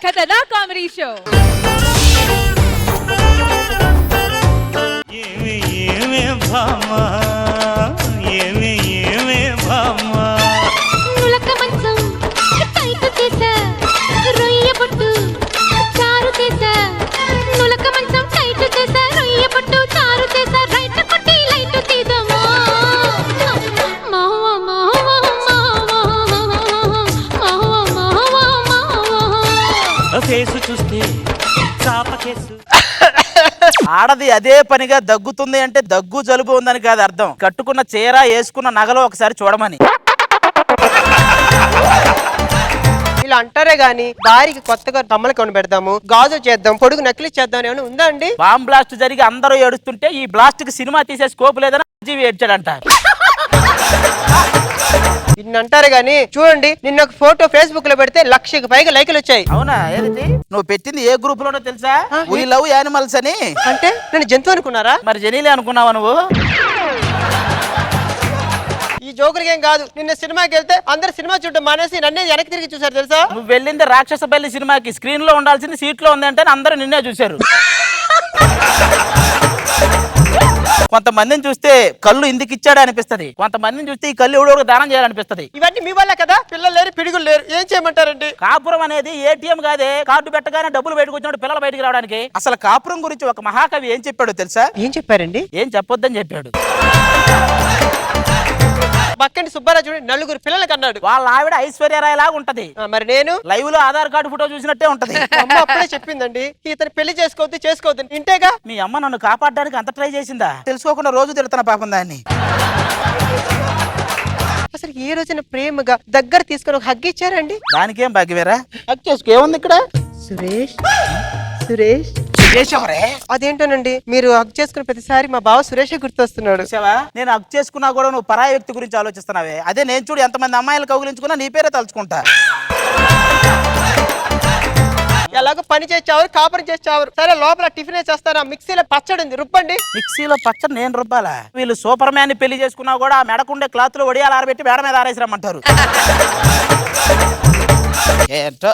ఖతర్నాక్ comedy show. నులక మంచం tight చేసా రొయ్య పట్టు చారు చేసా నులక మంచం టైట్ చేసా రొయ్య పట్టు చారు చేసా రైట్ కొట్టి లైట్ తీదమా మావా మావా మావా మావా ఫేసు చూస్తే చాప కేసు. ఆడది అదే పనిగా దగ్గుతుంది అంటే దగ్గు జలుబు ఉందని కాదు అర్థం, కట్టుకున్న చీర వేసుకున్న నగలో ఒకసారి చూడమని. ఇలా అంటారే గాని భార్యకి కొత్తగా కమ్మలు కొని పెడతాము, గాజు చేద్దాం, పొడుగు నకిలీ చేద్దాం ఏమైనా ఉందా అండి? బాంబ్ బ్లాస్ట్ జరిగి అందరూ ఏడుస్తుంటే ఈ బ్లాస్ట్ కి సినిమా తీసే స్కోప్ లేదని జీవి ఏడ్చాడంట. ఇన్ని అంటారే గాని చూడండి, నిన్న ఒక ఫోటో ఫేస్బుక్ లో పెడితే 1,00,000కి పైగా లైకులు వచ్చాయి. అవునా? ఏది నువ్వు పెట్టింది ఏ గ్రూప్ లోనో తెలుసా? వీ లవ్ యానిమల్స్ అని. అంటే నేను జంతువు అనుకున్నారా? మరి జనీలే అనుకున్నావా నువ్వు? ఈ జోకులకి ఏం కాదు, నిన్న సినిమాకి వెళ్తే అందరు సినిమా చూడడం మానేసి నన్నే వెనక్కి తిరిగి చూసారు తెలుసా? నువ్వు వెళ్ళింది రాక్షస బల్లి సినిమాకి, స్క్రీన్ లో ఉండాల్సింది సీట్ లో ఉంది అంటే అందరూ నిన్నే చూశారు. కొంతమందిని చూస్తే కళ్ళు ఇందుకు ఇచ్చాడు అనిపిస్తది, కొంతమందిని చూస్తే ఈ కళ్ళు ఎవడో దానం చేయాలనిపిస్తది. ఇవన్నీ మీ వల్ల కదా, పిల్లలు లేరు పిడుగులు లేరు, ఏం చేయమంటారండి? కాపురం అనేది ఏటీఎం కాదే, కార్డు పెట్టగానే డబ్బులు బయటకు వచ్చినప్పుడు పిల్లలు బయటకు రావడానికి. అసలు కాపురం గురించి ఒక మహాకవి ఏం చెప్పాడో తెలుసా? ఏం చెప్పారండి? ఏం చెప్పొద్దని చెప్పాడు. పక్కండి సుబ్బారావు చూడండి, 4 పిల్లలు కన్నాడు. వాళ్ళ ఆవిడ ఐశ్వర్యరాయ్ లాగా ఉంటది, మరి నేను లైవ్ లో ఆధార్ కార్డు ఫోటో చూసినట్టే ఉంటది. అమ్మ అప్పుడే చెప్పిందండి, ఇతను పెళ్లి చేసుకోవద్దు ఇంటేగా. మీ అమ్మ నన్ను కాపాడడానికి అంత ట్రై చేసిందా? తెలుసుకోకుండా రోజు తిడుతున్న పాపం దాన్ని. అసలు ఏ రోజున ప్రేమగా దగ్గర తీసుకొని ఒక హగ్ ఇచ్చారండి? దానికేం భాగ్యవేరా, హగ్ చేసుకో, ఏముంది ఇక్కడ? సురేష్ సురేష్ అదేంటోనండి, మీరు హగ్ చేసుకున్న ప్రతిసారి మా బావ సురేష్ గుర్తొస్తున్నాడు. నేను హగ్ చేసుకున్నా కూడా నువ్వు పరాయి వ్యక్తి గురించి ఆలోచిస్తున్నావే. అదే నేను చూడు ఎంతమంది అమ్మాయిలు కౌగిలించుకున్నా నీ పేరే తలుచుకుంటా. ఎలాగో పని చేసావు, కాపురం చేసావు, సరే లోపల టిఫిన్ చేస్తాను, మిక్సీలో పచ్చడి ఉంది రుబ్బండి. మిక్సీలో పచ్చడి నేను రుబ్బాలా? వీళ్ళు సూపర్ మ్యాన్ పెళ్లి చేసుకున్నా కూడా ఆ మెడకుండే క్లాత్ లో వడియాలు ఆరబెట్టి మేడ మీద ఆరేసిరమ్మంటారు. ఏంటో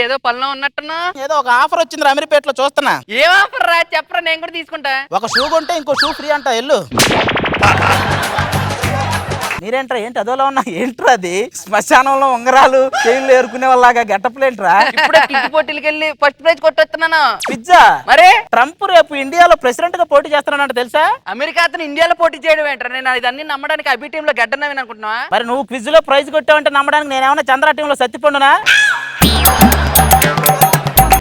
ఏదో పనిలో ఉన్నట్టున్నా. ఏదో ఒక ఆఫర్ వచ్చింది అమీర్పేటలో చూస్తున్నా. ఏం ఆఫర్ రా చెప్పరా, నేను కూడా తీసుకుంటా. ఒక షూ కొంటే ఇంకో షూ ఫ్రీ అంట, ఎల్లు. మీరేంట్రా ఏంటి అదోలా ఉన్నా? ఏంట్రా అది? శ్మశానంలో ఉంగరాలు చైన్లు ఏరుకునే వాళ్ళగా గెటప్లేంట్రా? ఇప్పుడే కిట్ పోటీలకి వెళ్ళి ఫస్ట్ ప్రైజ్ కొట్టొస్తున్నాను. పిజ్జా మరి ట్రంప్ రేపు ఇండియాలో ప్రెసిడెంట్ గా పోటీ చేస్తున్నానంట తెలుసా? అమెరికా అతను ఇండియాలో పోటీ చేయడం ఏంట్రా? నేను ఇదన్నీ నమ్మడానికి అబి టీమ్ లో గడ్డనవి అనుకుంటున్నా. మరి నువ్వు క్విజ్ లో ప్రైజ్ కొట్టావంటే నమ్మడానికి నేనేమన్నా చంద్ర టీమ్ లో సత్తిపండునా?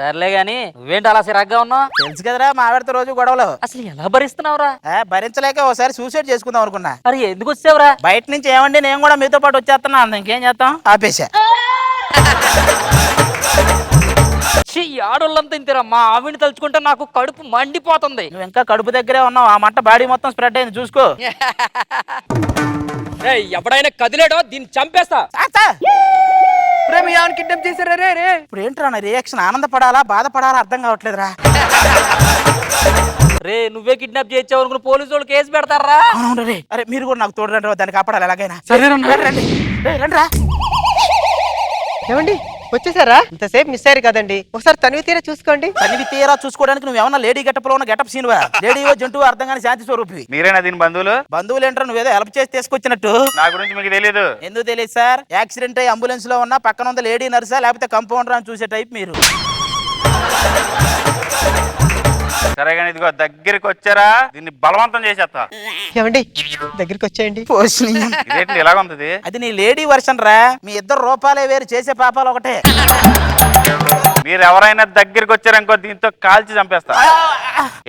సర్లే గాని నువ్వేంటి అలా సిరాగ్గా ఉన్నావు? తెలుసు కదరా మా ఆవిడతో రోజు గొడవలు. అసలు ఎలా భరిస్తున్నావురా? భరించలేక ఒకసారి సూసైడ్ చేసుకుందాం అనుకున్నా. మరి ఎందుకు వచ్చావురా? బయట నుంచి ఏమండి నేను కూడా మీతో పాటు వచ్చేస్తున్నా, ఇంకేం చేస్తాం, ఆపేశా. ఆడోళ్ళంతా ఇంతేరా, మా ఆవిని తలుచుకుంటే నాకు కడుపు మండిపోతుంది. నువ్వు ఇంకా కడుపు దగ్గరే ఉన్నావు, ఆ మంట బాడీ మొత్తం స్ప్రెడ్ అయింది చూసుకో. ఎప్పుడైనా కదిలేడో దీన్ని చంపేస్తా. కిడ్నాప్ చేశారా రే? ఇప్పుడు ఏంట్రా నా రియాక్షన్? ఆనందపడాలా బాధపడాలా అర్థం కావట్లేదురా. రే నువ్వే కిడ్నాప్ చేయించావు అనుకున్న పోలీసు వాళ్ళు కేసు పెడతారా? రే అరే మీరు కూడా నాకు తోడు దాన్ని కాపాడాలి ఎలాగైనా. రండి. ఏమండి వచ్చేసారా? ఇంతసేపు మిస్ అయ్యారు కదండి, ఒకసారి తనివి తీరా చూసుకోండి. తనివి తీరా చూసుకోవడానికి నువ్వు ఏమన్నా లేడీ గెటప్ లో ఉన్న గెటప్ సీనువా? లేడీవో జంతువు అర్థం కానీ శాంతి స్వరూపి. మీరేనా దీని బంధువులు? బంధువులు ఏంట్రా, నువ్వేదో హెల్ప్ చేసి తీసుకొచ్చినట్టు. నా గురించి మీకు తెలియదు. ఎందుకు తెలియదు సార్? యాక్సిడెంట్ అయ్యి అంబులెన్స్ లో ఉన్న పక్కన ఉంది లేడీ నర్సా లేకపోతే కంపౌండర్ అని చూసే టైప్ మీరు. సరే కానీ ఇదిగో దగ్గరికి వచ్చారా దీన్ని బలవంతం చేసేస్తా. ఏమండి దగ్గరికి వచ్చేయండి. ఇదేంటి ఇలాగ ఉంది? అది నీ లేడీ వర్షన్ రా, మీ ఇద్దరు రూపాలే వేరు, చేసే పాపాలు ఒకటే. మీరు ఎవరైనా దగ్గరికి వచ్చారనుకో దీంతో కాల్చి చంపేస్తా.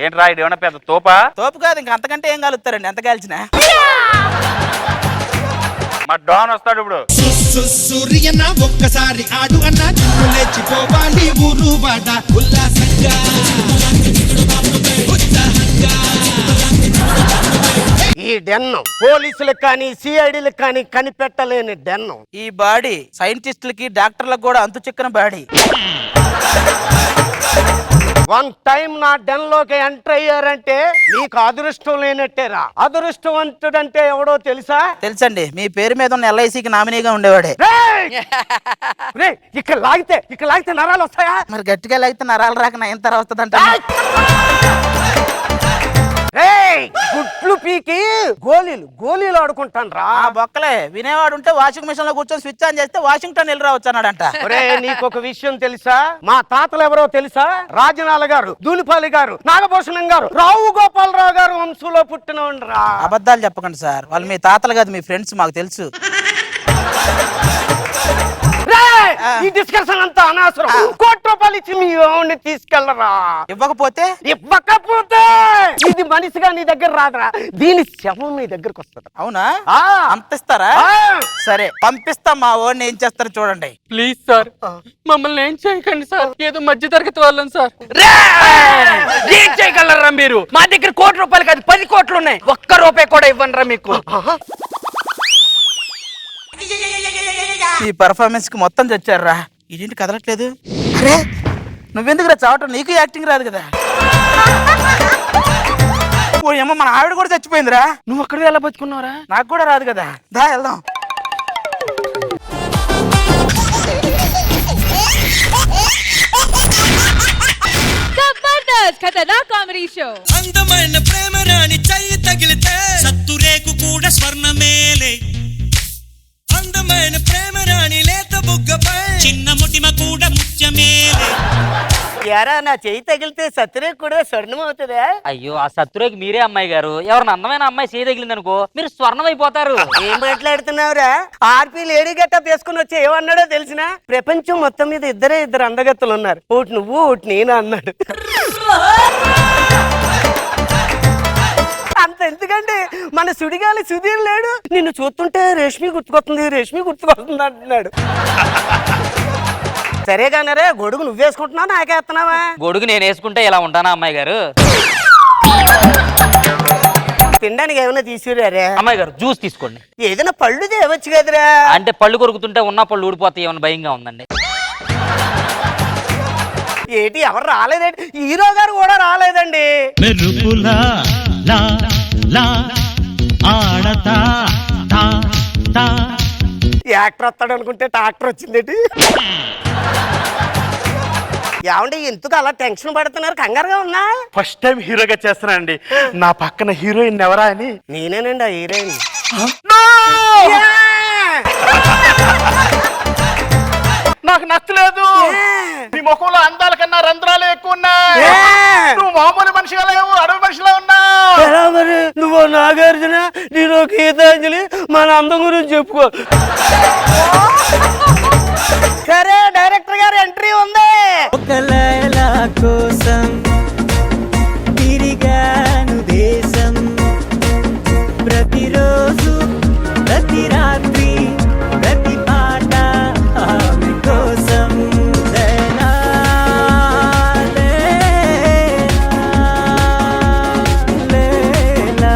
ఏంట్రా ఇది ఏమన్నా పెద్ద తోపా? తోపు కాదు, ఇంక అంతకంటే ఏం కాలుస్తారండి ఎంత కాల్చినా. మా డాన్ వస్తాడు ఇప్పుడు. ఒక్కసారి ఆడు అన్నా లేచిపోవాలి ఊరు బాట ఉల్లాసంగా. ఈ డెన్ను పోలీసులకు కానీ సిఐడీలకు కానీ కనిపెట్టలేని డెన్ను. ఈ బాడీ సైంటిస్టులకి డాక్టర్లకు కూడా అంతు చిక్కని బాడీ. వన్ టైం నా డెన్ లోకి ఎంటర్ అయ్యారంటే నీకు అదృష్టం లేనట్టేరా. అదృష్టవంతుడంటే ఎవడో తెలుసా? తెలుసండి, మీ పేరు మీద ఉన్న ఎల్ఐసికి నామినీగా ఉండేవాడే. ఇక్కడ లాగితే నరాలు వస్తాయా? మరి గట్టిగా లేకపోతే నరాలు రాక నయం తర్వాత వస్తుందంట. గుట్లు పీకి గోళీలు ఆడుకుంటాను రా. ఆ బొక్కలే వినేవాడు ఉంటే వాషింగ్ మిషన్ లో కూర్చొని స్విచ్ ఆన్ చేస్తే వాషింగ్టన్ వెళ్ళి రావచ్చు అన్నాడంట. నీకు ఒక విషయం తెలుసా? మా తాతలు ఎవరో తెలుసా? రాజనాల గారు, దూలిపాలి గారు, నాగభూషణం గారు, రావు గోపాలరావు గారు వంశంలో పుట్టినరా. అబద్ధాలు చెప్పకండి సార్, వాళ్ళు మీ తాతలు కాదు, మీ ఫ్రెండ్స్, మాకు తెలుసు. ఈ డిస్కషన్ అంతా అనవసరం. ₹1 ఇచ్చి మీ ఓన్ని తీసుకెళ్ళరా. ఇవ్వకపోతే ఇది మనిషిగా నీ దగ్గర రాదురా, దీని శవం నీ దగ్గరకు వస్తుంది. అవునా? పంపిస్తారా? సరే పంపిస్తాం. మా ఓడిని ఏం చేస్తారో చూడండి. ప్లీజ్ సార్, మమ్మల్ని ఏం చేయకండి సార్, ఏదో మధ్య తరగతి వాళ్ళం సార్. ఏం చేయగలరా మీరు? మా దగ్గర ₹1 కాదు 10 కోట్లు ఉన్నాయి, ₹1 కూడా ఇవ్వనరా మీకు. ఈ పర్ఫార్మెన్స్ కి మొత్తం చచ్చారా? ఇదేంటి కదలట్లేదు? అరే నువ్వెందుకు చావటం? నీకు యాక్టింగ్ రాదు కదా? ఏమో మన ఆవిడ కూడా చచ్చిపోయిందిరా. నువ్వు అక్కడ ఎలా బతుకున్నావురా? నాకు కూడా రాదు కదా. దా వెళ్దాం. జబర్దస్త్ ఖతర్నాక్ కామెడీ షో. అందమైన ప్రేమ రాణి చెయ్యి తగిలితే సత్తురేకు కూడా స్వర్ణమేలే. అందమైన ప్రేమ రాణి లేత బుగ్గపై చిన్న ముటిమ కూడా ముత్యమేలే. యారా నా చెయ్యి తగిలితే సత్తురేకు కూడా స్వర్ణం అవుతుందా? అయ్యో ఆ శత్రువుకి మీరే అమ్మాయి గారు. ఎవరిని అందమైన అమ్మాయి చేయి తగిలింది అనుకో మీరు స్వర్ణం అయిపోతారు. ఏం మాట్లాడుతున్నావురా? ఆర్పి లేడీ గెటప్ వేసుకుని వచ్చి ఏమన్నాడో తెలిసినా? ప్రపంచం మొత్తం మీద ఇద్దరు అందగత్తులు ఉన్నారు, ఒకటి నువ్వు ఒకటి నేను అన్నాడు. అంత ఎందుకంటే మన సుడిగాలి సుధీర్ లేడు, నిన్ను చూస్తుంటే రేష్మి గుర్తుకొస్తుంది అంటున్నాడు. సరే కానరే, గొడుగు నువ్వేసుకుంటున్నావు నాకేస్తున్నావా? గొడుగు నేను వేసుకుంటే ఇలా ఉంటానా అమ్మాయి గారు? తినడానికి ఏమైనా తీసుకురారే? అమ్మాయి గారు జ్యూస్ తీసుకోండి. ఏదైనా పళ్ళు తేవచ్చు కదరా. అంటే పళ్ళు కొరుకుతుంటే ఉన్న పళ్ళు ఊడిపోతాయి ఏమైనా భయంగా ఉందండి. ఏంటి ఎవరు రాలేదండి? హీరో గారు కూడా రాలేదండి. మెరుపులా లా లా ఆడతా తా తా. యాక్టర్ వస్తాడు అనుకుంటే ట్రాక్టర్ వచ్చిందేంటి? ఏమండి ఎందుకు అలా టెన్షన్ పడుతున్నారు? కంగారుగా ఉన్నా? ఫస్ట్ టైం హీరోగా చేస్తున్నానండి. నా పక్కన హీరోయిన్ ఎవరా అని. నేనేనండి ఆ హీరోయిన్. నాకు నచ్చలేదు. నీ ముఖంలో అందాల కన్నా రంధ్రాలు ఎక్కువ ఉన్నాయి. నువ్వు మామూలు మనిషిగా లేవు, అడవి మనిషిలా ఉన్నావు. ఎలా మరి? నువ్వు నాగార్జున, నేను గీతాంజలి, మన అందం గురించి చెప్పుకో. సరే డైరెక్టర్ గారు ఎంట్రీ ఉంది. ఒక లైలా కోసం తిరిగాను దేశం, ప్రతిరోజు ప్రతి రాత్రి ప్రతి పాట ఆమె కోసం. లైలా, లైలా,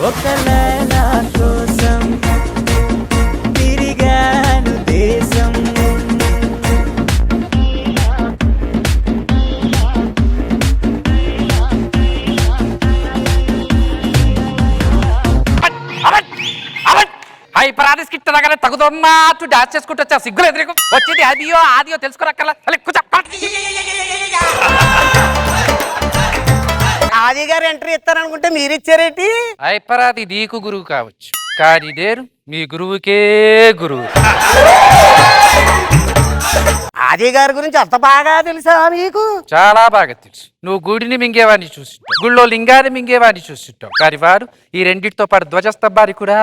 ఒక లైలా కోసం తిరిగాను దేశం. ప్రాణిస్కిట్ దగ్గర తగుదన్నట్టు డాన్స్ చేసుకుంటూ వచ్చా. సిగ్గులు ఎదురుకు వచ్చేది ఆదియో తెలుసుకోరక్కల. ఆది గారు ఎంట్రీ ఇస్తారనుకుంటే మీరు ఇచ్చారేంటి? అయిపరాది నీకు గురువు కావచ్చు, కానీ నేను మీ గురువుకే గురువు. ఆది గారి గురించి అంత బాగా తెలుసా మీకు? చాలా బాగా తెలుసు. నువ్వు గుడిని మింగేవాడిని చూసింటావు, గుళ్ళో లింగాన్ని మింగేవాడిని చూసింటావు, కానీ వాడు ఈ రెండింటితో పాటు ధ్వజస్తంభాన్ని కూడా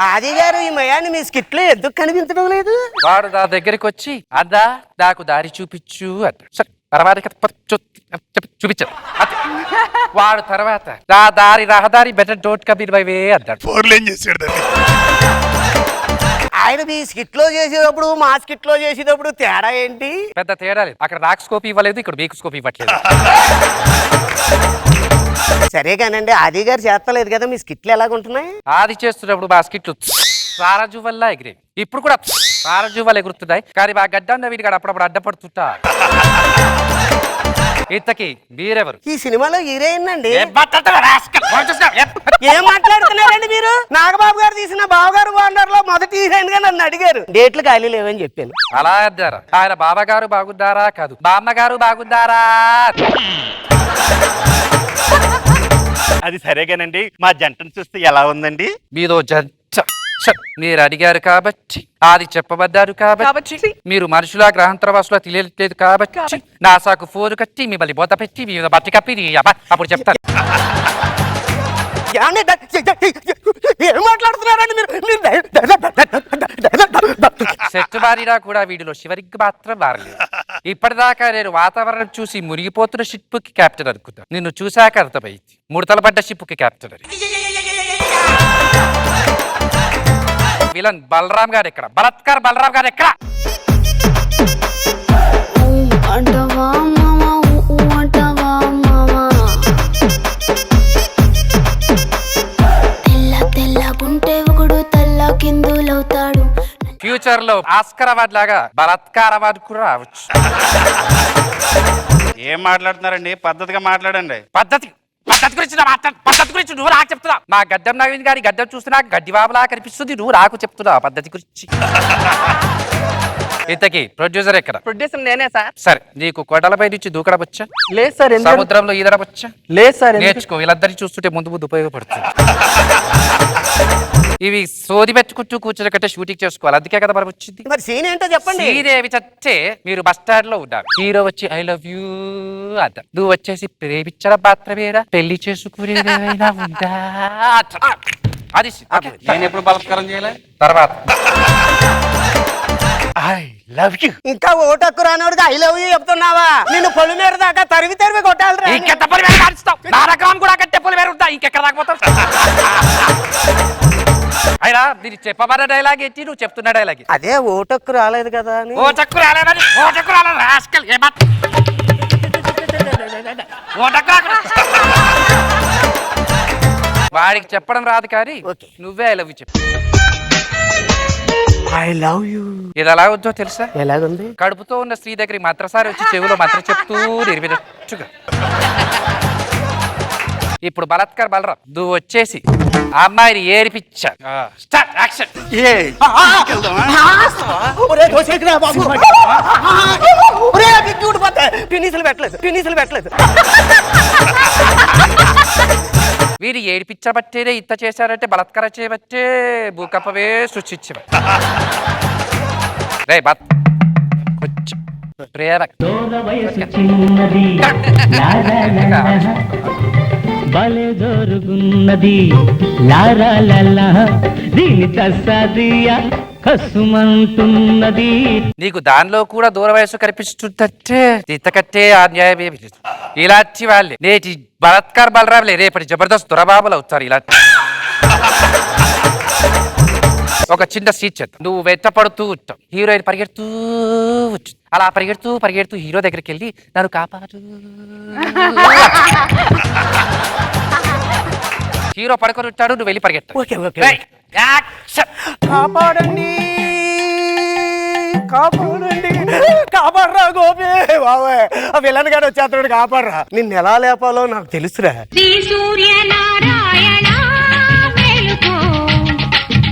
ఆది గారు ఈ మయాన్ని మీ స్కిట్ లో ఎందుకు కనిపించడం లేదు? వాడు నా దగ్గరికి వచ్చి అద్దా నాకు దారి చూపించు అన్నాడు. తర్వాత చూపించాడు. వాడు తర్వాత నా దారి రహదారి better don't come in my way అన్నాడు. ఆయన మీ స్కిట్ లో చేసేటప్పుడు మా స్కిట్ లో చేసేటప్పుడు తేడా ఏంటి? పెద్ద తేడా లేదు. అక్కడ నాకు స్కోప్ ఇవ్వలేదు, ఇక్కడ మీకు స్కోప్ ఇవ్వట్లేదు. సరే కానండి, ఆది గారు చేస్తలేదు కదా, మీ స్కిట్లు ఎలాగుంటున్నాయి? ఆది చేస్తున్నప్పుడు మా స్కిట్లు సారజు వల్ల ఎగిరేవి. ఇప్పుడు కూడా సారజు వల్ల ఎగురుతున్నాయి. కానీ ఆ గడ్డ వీటికి అప్పుడప్పుడు అడ్డపడుతుంటా. ఇంతకీ మీరెవరు? ఈ సినిమాలో హీరోయిన్ అండి. ఏం మాట్లాడుతున్నారు rascal? ఏం మాట్లాడుతున్నారండి మీరు? నాగబాబు గారు తీసిన బావగారు బాగున్నారులో మొదటి హీరోయిన్ గా నన్ను అడిగారు. డేట్లు ఖాళీ లేవని చెప్పాను. అలా అద్దారా? ఆయన బాబాగారు బాగుందారా కాదు బామ్మగారు బాగుందారా? అది సరేగానండి, మా జంటను చూస్తే ఎలా ఉందండి? మీదో జంట. మీరు అడిగారు కాబట్టి, అది చెప్పబడ్డారు కాబట్టి, మీరు మనుషుల గ్రహాంతరవాసులా తెలియట్లేదు కాబట్టి, నాసాకు ఫోన్ కట్టి మిమ్మల్ని బోత పెట్టి మీ మీద బట్టి కప్పి అప్పుడు చెప్తాను. ఏం మాట్లాడుతున్నారండి మీరు? సెట్ మారినా కూడా వీడిలో చివరికి మాత్రం మారలేదు. ఇప్పటిదాకా నేను వాతావరణం చూసి మునిగిపోతున్న షిప్ కి కెప్టెన్ అనుకున్నా. నిన్ను చూశాక అర్థమైంది ముడతల పడ్డ షిప్ కి కెప్టెన్ అని. విలన్ బలరాం గారు ఎక్కడ? బలత్కార్ బలరాం గారు ఎక్కడ? అంటవా మామా అంటవా మామా తెల్ల తెల్లగుంటే ఒకడు తెల్ల కిందులవుతాడు. ఫ్యూచర్ లో ఆస్కర్ అవార్డు లాగా బలాత్కార అవార్డు కూడా రావచ్చు. ఏం మాట్లాడుతున్నారండి? పద్ధతిగా మాట్లాడండి. పద్ధతి పద్ధతి గురించి నువ్వు నాకు చెప్తున్నా. నా గడ్డం నవీన్ గారి గడ్డం చూస్తున్నా గడ్డి బాబులా కనిపిస్తుంది. నువ్వు నాకు చెప్తున్నా పద్ధతి గురించి. ఇంతకీ ప్రొడ్యూసర్ ఎక్కడ? ప్రొడ్యూసర్ నేనే సార్. సరే, నీకు కొండలపై నుంచి దూకడం వచ్చా? లేదు సార్. సముద్రంలో ఈదడం వచ్చా? లేదు సార్. నేర్చుకో. వీళ్ళందరినీ చూస్తుంటే ముందు ముందు ఉపయోగపడుతుంది. ఇవి సోది పెట్టుకుంటూ కూర్చుని కంటే షూటింగ్ చేసుకోవాలి. అందుకే కదా మనం వచ్చింది. మరి సీన్ ఏంటో చెప్పండి. సీనేవి చచ్చే మీరు బస్ స్టాండ్ లో ఉన్నారు. హీరో వచ్చి ఐ లవ్ యూ అంట. నువ్వు వచ్చేసి ప్రేమించడం మాత్రమేనా, పెళ్లి చేసుకునేదేమైనా ఉందా? అది నేను ఎప్పుడు బలత్కారం చేయలే. తర్వాత ఐ లవ్ యూ. ఇంకా ఓటక్కు రానివాడికి ఐ లవ్ యూ చెప్తున్నావా? నిన్ను పొలి మీద దాకా తరివి తరివి కొట్టాలి. ఇంకెంత పొలి మీద కాల్చుతావు? నా రకం కూడా కట్టే పొలి మీద ఉంటా. ఇంకెక్కడ రాకపోతావు? అయినా దీన్ని చెప్పబడ్డ డైలాగ్ ఏంటి? నువ్వు చెప్తున్న డైలాగ్ అదే ఓటక్కు రాలేదు కదా అని. ఓ చక్కు రాలేదని ఓ చక్కు రాలేదు రాస్కల్. వాడికి చెప్పడం రాదు కానీ నువ్వే ఐ లవ్ యూ చెప్పు. I love you. ఇది ఎలా ఉందో తెలుసా? ఎలాగుంది? కడుపుతో ఉన్న స్త్రీ దగ్గరికి మంత్రసారి వచ్చి చెవిలో మంత్రం చెప్తూ నిర్మినట్టుగా. ఇప్పుడు బలాత్కార్ బలరాం నువ్వు వచ్చేసి ఆ అమ్మాయిని ఏడిపించా. Start action. పినీసులు పెట్టలేదు. వీరు ఏడిపించబట్టేనే ఇంత చేశారంటే బలాత్కారం చేయబట్టే భూకంపమే సృష్టించే. రే బత్ కొంచెం ప్రేమ భలే జోరుగున్నది లారా లల్లా దీని తస్సాదియా కసుమంటున్నది. నీకు దానిలో కూడా దూర వయసు కనిపిస్తుందంటే ఇంతకంటే అన్యాయం ఏమి లేదు. ఇలాంటి వాళ్ళే నేటి బలాత్కార్ బలరాంలే రేపటి జబర్దస్త్ దొరబాబులు అవుతారు. ఇలాంటి ఒక చిన్న సీట్ చేద్దాం. నువ్వు వెంటపడుతూ ఉంటావు, హీరోయిన్ పరిగెడుతూ ఉంటుంది. అలా పరిగెడుతూ పరిగెడుతూ హీరో దగ్గరికి వెళ్ళి నన్ను కాపాడు. హీరో పడుకొని ఉంటాడు, నువ్వు వెళ్ళి పరిగెట్టు. కాపాడండి కాపాడరా గోపి బాబాయ్. ఆ విలన్ గారు వచ్చేస్తాడు, కాపాడరా. నిన్ను ఎలా లేపాలో నాకు తెలుసురా. శ్రీ సూర్యనారాయణ మేలుకో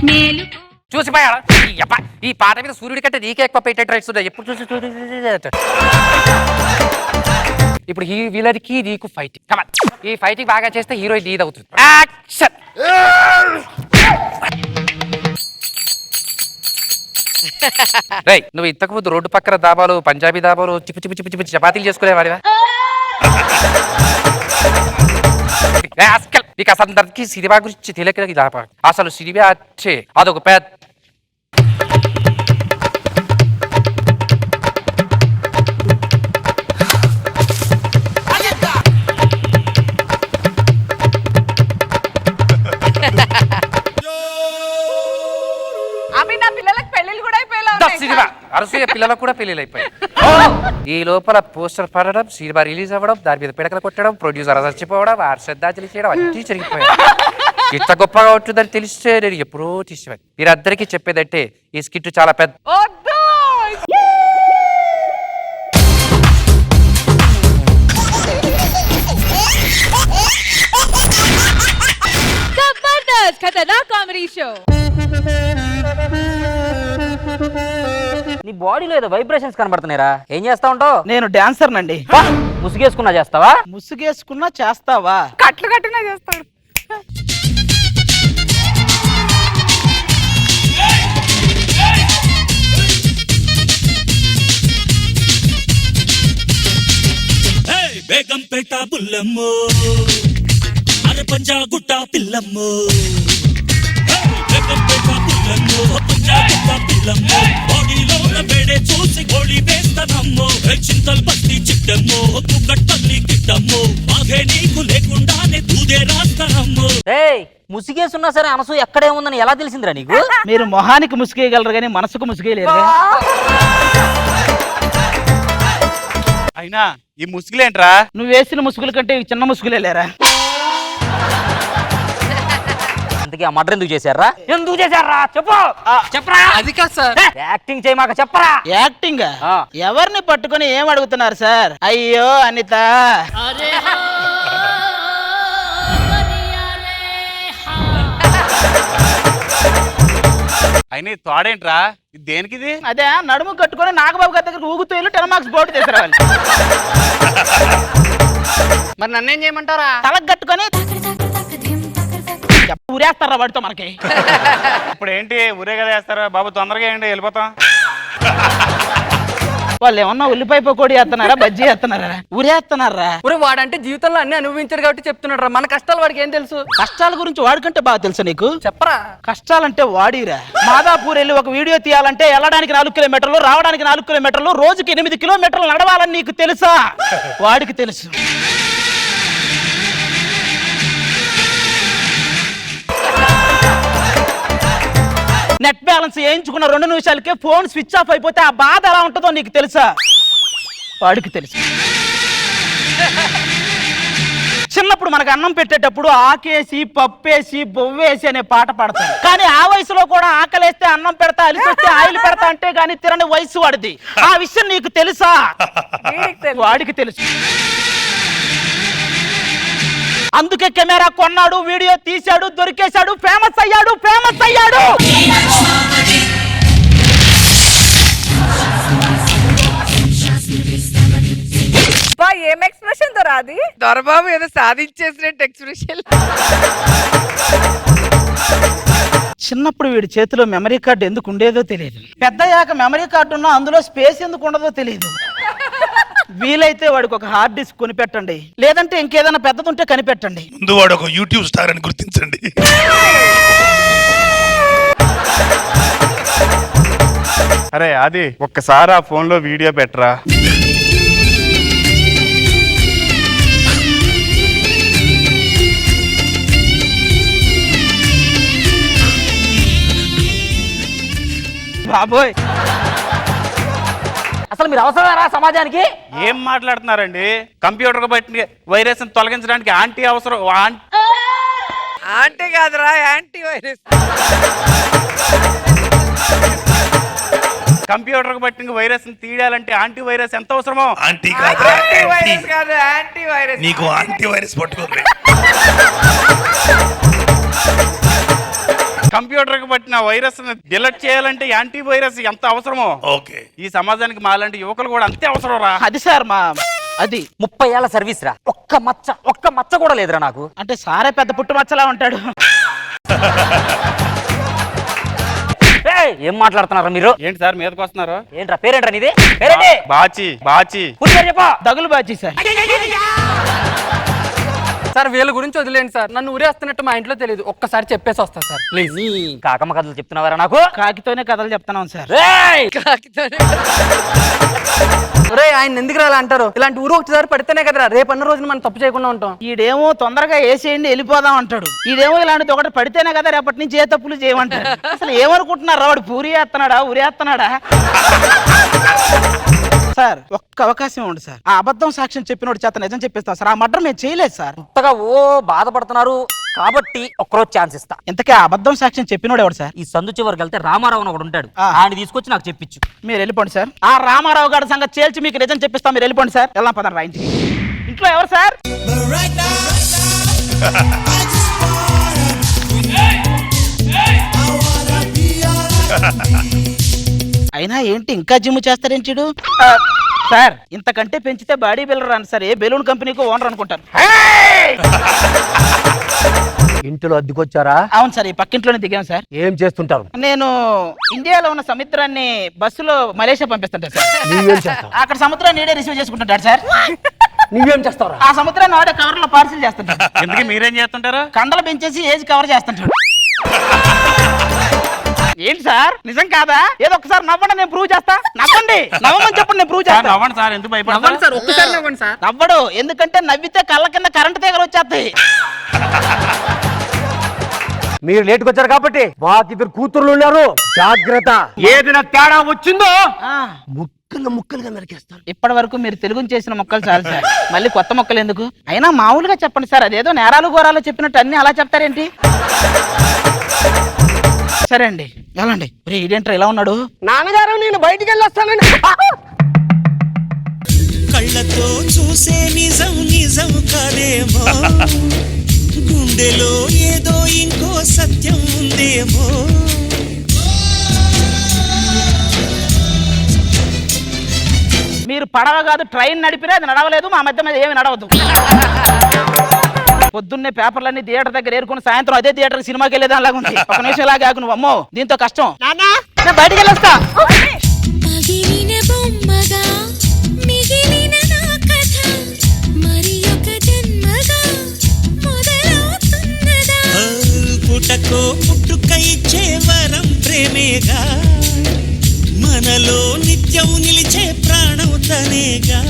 మేలుకో. చూసిపోయాడు ఈ పాట మీద సూర్యుడి కంటే నీకే ఎక్కువ పేటెంట్ రైట్స్ ఉన్నాయి. ఎప్పుడు చూసి ఇప్పుడు ఈ విలన్కి నీకు ఫైటింగ్. కమాన్, ఈ ఫైటింగ్ బాగా చేస్తే హీరోయిన్ నీది అవుతుంది. యాక్షన్. రేయ్, నువ్వు ఇంతకు ముందు రోడ్డు పక్కన దాబాలు పంజాబీ దాబాలు చిప్పు చిప్పు చిప్పు చిప్పు చపాతీలు చేసుకునేవాడివా? నీకు అసలు అందరికి సినిమా గురించి తెలియక అసలు సినిమా వచ్చే అదొక పెద్ద సినిమా. అరసూయ పిల్లలకు కూడా పెళ్లిళ్ళు అయిపోయాయి. ఈ లోపల పోస్టర్ పడడం, సినిమా రిలీజ్ అవ్వడం, దాని మీద పిడకలు కొట్టడం, ప్రొడ్యూసర్ చచ్చిపోవడం, శ్రద్ధాంజలి చేయడం అన్నీ జరిగిపోయాయి. ఇంత గొప్పగా ఉంటుందని తెలిస్తే నేను ఎప్పుడో తీసేవాడిని. మీరందరికీ చెప్పేదంటే ఈ స్కిట్ చాలా పెద్ద. జబర్దస్త్ ఖతర్నాక్ కామెడీ షో. నీ బాడీలో ఏదో వైబ్రేషన్స్ కనబడుతున్నాయిరా, ఏం చేస్తా ఉంటావు? నేను డాన్సర్ నండి. ముసుగేసుకున్నా చేస్తావా? ముసుగేసుకున్నా చేస్తావా? కట్లు కట్టునే చేస్తాడు. బేగంపేట బుల్లమ్మో అరే పంజాగుట్ట పిల్లమ్మో. బేగంపేట బుల్లమ్మో పంజాగుట్ట పిల్లమ్మో. బాడీలో వేడే చూసి గోళీ వేస్తానమ్మో. చింతల్ బస్తి చిట్టమ్మో తుగ్గట్టల్లి గిట్టమ్మో. బాగే నీకు లేకుండానే దూదే రాస్తానమ్మో. ఏయ్, ముసుగేసున్నా సరే అనసూయ ఎక్కడే ఉందని ఎలా తెలిసిందిరా నీకు? మీరు మొహానికి ముసుగేయగలరు కానీ మనసుకు ముసుగేయలేరు. అయినా ఈ ముసుగులేంట్రా? నువ్వు వేసిన ముసుగుల కంటే ఇవి చిన్న ముసుగులే లేరా? అందుకే ఆ మర్డర్ ఎందుకు చేశారా? ఎందుకు చేశారా చెప్పు. చెప్పరా. అది కాదు సార్. యాక్టింగ్ చేయమాక చెప్పరా. యాక్టింగ్ ఎవరిని పట్టుకొని ఏం అడుగుతున్నారు సార్? అయ్యో అనిత, అయినా ఈ తోడేంట్రా? ఇది దేనికిది? అదే నడుము కట్టుకొని నాగబాబు గారి దగ్గర ఊగుతూ వెళ్ళి 10 మార్క్స్ బోర్డు తీసుకురావాలి. మరి నన్నేం చేయమంటారా? తలకు కట్టుకొని ఊరేస్తారా వాడితో మనకి. ఇప్పుడు ఏంటి ఊరే కదా వేస్తారా? బాబు తొందరగా ఏంటి వెళ్ళిపోతాం. వాళ్ళు ఏమన్నా ఉల్లిపాయ పకోడీ వేస్తున్నారా, బజ్జీ వేస్తున్నారా, ఊరేస్తున్నారా? ఒరే వాడంటే జీవితంలో అన్ని అనుభవించాడు కాబట్టి చెప్తున్నాడు రా. మన కష్టాలు వాడికి ఏం తెలుసు? కష్టాల గురించి వాడికంటే బాగా తెలుసా నీకు? చెప్పరా. కష్టాలంటే వాడిరా. మాదాపూర్ వెళ్ళి ఒక వీడియో తీయాలంటే వెళ్ళడానికి 4 కిలోమీటర్లు, రావడానికి 4 కిలోమీటర్లు, రోజుకి 8 కిలోమీటర్లు నడవాలని నీకు తెలుసా? వాడికి తెలుసు. నెట్ బ్యాలెన్స్ వేయించుకున్న 2 నిమిషాలకే ఫోన్ స్విచ్ ఆఫ్ అయిపోతే ఆ బాధ ఎలా ఉంటుందో నీకు తెలుసా? వాడికి తెలుసు. చిన్నప్పుడు మనకు అన్నం పెట్టేటప్పుడు ఆకేసి పప్పేసి బొవ్వేసి అనే పాట పాడతారు. కానీ ఆ వయసులో కూడా ఆకలేస్తే అన్నం పెడతా, అలిపేస్తే ఆయిల్ పెడతా అంటే గానీ తిరని వయసు వాడిది. ఆ విషయం నీకు తెలుసా? వాడికి తెలుసు. అందుకే కెమెరా కొన్నాడు, వీడియో తీశాడు, దొరికేశాడు, ఫేమస్ అయ్యాడు. ఏం ఎక్స్ప్రెషన్ తో రాది? దొరబాబు ఏదో సాధించేసినట్టు ఎక్స్ప్రెషన్. చిన్నప్పుడు వీడి చేతిలో మెమరీ కార్డు ఎందుకు ఉండేదో తెలియదు. పెద్దయ్యాక మెమరీ కార్డు ఉన్నా అందులో స్పేస్ ఎందుకు ఉండదో తెలియదు. వీలైతే వాడికి ఒక హార్డ్ డిస్క్ కొనిపెట్టండి, లేదంటే ఇంకేదైనా పెద్దదుంటే కనిపెట్టండి. ముందు వాడు ఒక యూట్యూబ్ స్టార్ అని గుర్తించండి. అరే అది ఒక్కసారి ఆ ఫోన్ లో వీడియో పెట్టరా. బాబోయ్, అసలు మీరు అవసరమేనా సమాజానికి? ఏం మాట్లాడుతున్నారండి? కంప్యూటర్ బట్టి వైరస్ తొలగించడానికి ఆంటీ అవసరం. ఆంటీ కాదురా, యాంటీ వైరస్. కంప్యూటర్ బట్టి వైరస్ తీయాలంటే యాంటీ వైరస్ ఎంత అవసరమో. ఆంటీ వైరస్ కాదు, యాంటీ వైరస్. నీకు ఆంటీ వైరస్ పట్టుకుంది. కంప్యూటర్ కి పట్టిన వైరస్ డిలీట్ చేయాలంటే యాంటీ వైరస్ ఎంత అవసరమో ఓకే ఈ సమాజానికి మాలాంటి యువకులు కూడా అంతే అవసరం రా. అది సార్ మా అది 30 ఏళ్ల సర్వీస్ రా, ఒక్క మచ్చ కూడా లేదురా నాకు. అంటే సారే పెద్ద పుట్టు మచ్చలా ఉంటాడు. ఏం మాట్లాడుతున్నారా మీరు? ఏంటి సార్ మీదకి వస్తున్నారు? ఏంట్రా పేరేంట్రా నీది? పేరేంటి? బాచి చెప్పా. దగులు బాజీ సార్. సార్ వీళ్ళ గురించి వదిలేండి సార్. నన్ను ఊరేస్తున్నట్టు మా ఇంట్లో తెలియదు. ఒక్కసారి చెప్పేసి వస్తా సార్ ప్లీజ్. నీ కాకమ్మ కథలు చెప్తున్నావారా నాకు? కాకితోనే కథలు చెప్తున్నాం సార్. రే ఆయన ఎందుకు అలా అంటారు? ఇలాంటి ఊరు ఒకసారి పడితేనే కదరా రేపన్న రోజున మనం తప్పు చేయకుండా ఉంటాం. ఈడేమో తొందరగా వేసేయండి వెళ్ళిపోదాం అంటాడు. ఈడేమో ఇలాంటిది ఒకటి పడితేనే కదా రేపటి నుంచి ఏ తప్పులు చేయమంటాడు. అసలు ఏమనుకుంటున్నారు? వాడు పూరి వేస్తున్నాడా ఊరేస్తున్నాడా? సార్ ఒక్క అవకాశం ఇవ్వండి సార్. ఆ అబద్ధం సాక్ష్యం చెప్పినోడు చేత నిజం చెప్పేస్తాం సార్. ఆ మర్డర్ మేము చేయలేదు సార్. ఓ బాధపడుతున్నారు కాబట్టి ఒక్కరోజు ఛాన్స్ ఇస్తా. ఇంతకీ ఆ అబద్ధం సాక్ష్యం చెప్పినోడు ఎవడు సార్? ఈ సందు చివరికి వెళ్తే రామారావు అని ఒకడు ఉంటాడు, ఆయన తీసుకొచ్చి నాకు చెప్పించు. మీరు వెళ్ళిపోండి సార్. ఆ రామారావు గారి సంగతి చేల్చి మీకు నిజం చెప్పిస్తా. మీరు వెళ్ళిపోండి సార్. వెళ్దాం పదండి రా ఇంటికి. ఇంట్లో ఎవరు సార్? అయినా ఏంటి ఇంకా జిమ్ చేస్తారేంటి సార్? ఇంతకంటే పెంచితే బాడీ బిల్డర్ అని సార్. ఏ బెలూన్ కంపెనీకి ఓనర్ అనుకుంటాను. ఇంటిలో అద్దెకొచ్చారా? అవును సార్, ఈ పక్కింట్లోనే దిగాం సార్. ఏం చేస్తుంటారు? నేను ఇండియాలో ఉన్న సముద్రాన్ని బస్సులో మలేషియా పంపిస్తుంటా సార్. నువ్వేం చేస్తావు? అక్కడ సముద్రాన్ని నీడే రిసీవ్ చేసుకుంటుంటాడు సార్. నువ్వేం చేస్తావు? ఆ సముద్రాన్ని వాడే కవర్ లో పార్సిల్ చేస్తుంటాడు. ఎందుకు మీరేం చేస్తుంటారు? కండలు పెంచేసి ఏజ్ కవర్ చేస్తుంటాడు. ఏంటి సార్ నిజం కాదా? ఏదో ఒకసారి నవ్వండి, నేను ప్రూవ్ చేస్తా. నవ్వండి, నవ్వమని చెప్పండి, నేను ప్రూవ్ చేస్తా. నవ్వండి సార్, ఎందుకు భయపడతారు సార్? ఒక్కసారి నవ్వండి సార్. నవ్వడు, ఎందుకంటే నవ్వితే కళ్ళ కింద కరెంట్ తీగలు వచ్చేస్తాయి. మీరు లేటుకు వచ్చారు కాబట్టి మాకిద్దరు కూతుర్లు ఉన్నారు, జాగ్రత్త. ఏదైనా తేడా వచ్చిందో ముక్కలు ముక్కలుగా నరికేస్తారు. ఇప్పటి వరకు మీరు తెలుగుని చేసిన మొక్కలు చాలు సార్, మళ్ళీ కొత్త మొక్కలు ఎందుకు? అయినా మామూలుగా చెప్పండి సార్, అదేదో నేరాలు ఘోరాలు చెప్పినట్టు అన్ని అలా చెప్తారేంటి? సరే అండి, వెళ్ళండి. ఇదేంట్రా ఇలా ఉన్నాడు? నాన్నగారు నేను బయటికి వెళ్ళొస్తానండి. కళ్ళతో చూసే నిజం నిజం కాదేమో, గుండెలో ఏదో ఇంకో సత్యం ఉందేమో. మీరు పడవ కాదు ట్రైన్ నడిపినా అది నడవలేదు, మా మధ్య మీద ఏమి నడవదు. పొద్దున్నే పేపర్లన్నీ థియేటర్ దగ్గర ఏరుకుని సాయంత్రం అదే థియేటర్ సినిమాకి వెళ్ళేది అలాగా ఉంది. ఒక నిమిషం ఇలాగే ఆగు నువ్వు. అమ్మో దీంతో కష్టం. బయటికి వెళ్ళొస్తా. పుటకో పుట్టుక ఇచ్చే వరం ప్రేమేగా, మనలో నిత్యం నిలిచే ప్రాణం తనేగా.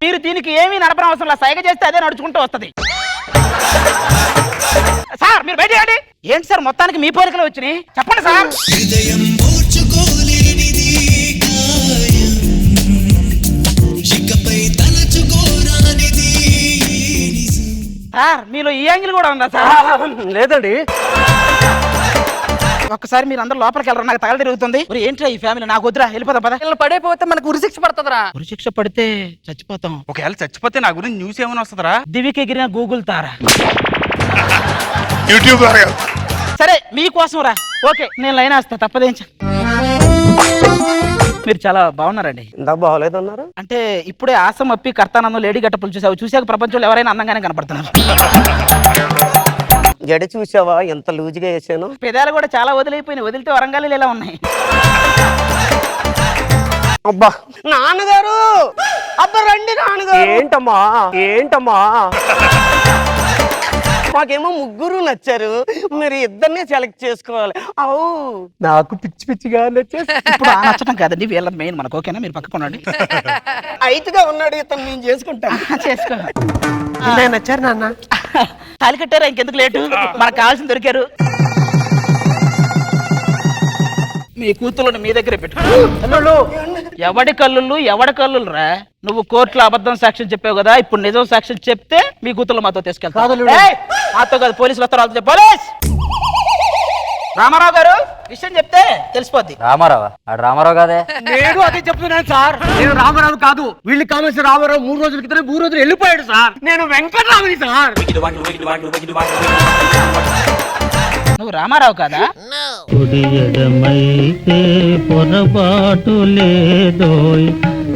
మీరు దీనికి ఏమీ నడపడం అవసరం లేదు, సైగ చేస్తే అదే నడుచుకుంటూ వస్తుంది. సార్ మీరు బయట ఏంటి సార్? మొత్తానికి మీ పోలికలు వచ్చినాయి, చెప్పండి సార్. హృదయం ఓర్చుకోలేనిది గాయం, ఇకపై తలచుకోరానిది నిజం. సార్ మీలో ఈ యాంగిల్ కూడా ఉందా సార్? లేదండి. ఒక్కసారి మీరు అందరూ లోపలికి వెళ్ళరు, నాకు తగల తిరుగుతుంది. ఏంట్రా ఈ ఫ్యామిలీ? నాకు వద్దురా, వెళ్ళిపోతాం పద. పడైపోతే మనకు ఉరిశిక్ష పడుతుందిరా. ఉరిశిక్ష పడితే చచ్చిపోతాం. ఒకవేళ చచ్చిపోతే నా గురించి న్యూస్ ఏమైనా వస్తుందిరా? దివికి ఎగిరిన గూగుల్ తారా. యూట్యూబ్ ద్వారా సరే మీకోసం రా. ఓకే నేను లైన్ వేస్తా, తప్పదేం. మీరు చాలా బాగున్నారండి. ఇంత బాగోలేదన్నారు అంటే ఇప్పుడే ఆసం అప్పి కర్తానందం లేడీ గట్టపులు చూసాక ప్రపంచంలో ఎవరైనా అందంగానే కనపడుతున్నారు. జడ చూసావా ఎంత లూజుగా వేసాను? పెదాలు కూడా చాలా వదిలిపోయినాయి, వదిలితే వరంగాలు ఇలా ఉన్నాయి. అబ్బా నాన్నగారు, అబ్బా రండి నాన్నగారు. ఏంటమ్మా ఏంటమ్మా? మాకేమో ముగ్గురు నచ్చారు, మీరు ఇద్దరినే సెలెక్ట్ చేసుకోవాలి. అవు నాకు పిచ్చి పిచ్చిగా నచ్చేసి. ఇప్పుడు ఆ నచ్చడం కాదండి, వీళ్ళ మెయిన్ మనకు. ఓకేనా? మీరు పక్కకు ఉండండి. అయితేగా ఉన్నాడు ఇతను, నేను చేసుకుంటాను. చేసుకో. నచ్చారు నాన్న. తాలి కట్టారా? ఇంకెందుకు లేటు, మనకు కావాల్సింది దొరికారు. మీ కూతుళ్ళని మీ దగ్గరే పెట్టు. ఎవడి కల్లుళ్ళు ఎవడి కల్లులు రా? నువ్వు కోర్టులో అబద్ధం సాక్ష్యం చెప్పావు కదా, ఇప్పుడు నిజం సాక్ష్యం చెప్తే మీ కూతుళ్ళు మాతో తీసుకెళ్తారు. మాతో కాదు, పోలీసులు వస్తారు, వాళ్ళతో. పోలీస్ రామారావు గారు విషయం చెప్తే తెలిసిపోద్ది. రామారావు రామారావు కాదే. నేను అదే చెప్తున్నాను సార్. నేను రామారావు కాదు, వీళ్ళు కావాల్సిన రామారావు 3 రోజుల క్రితం 3 రోజులు వెళ్ళిపోయాడు సార్. నేను వెంకటరావుని సార్. నువ్వు రామారావు కాదా? కుడియడమైతే పొరపాటు లేదోయ్,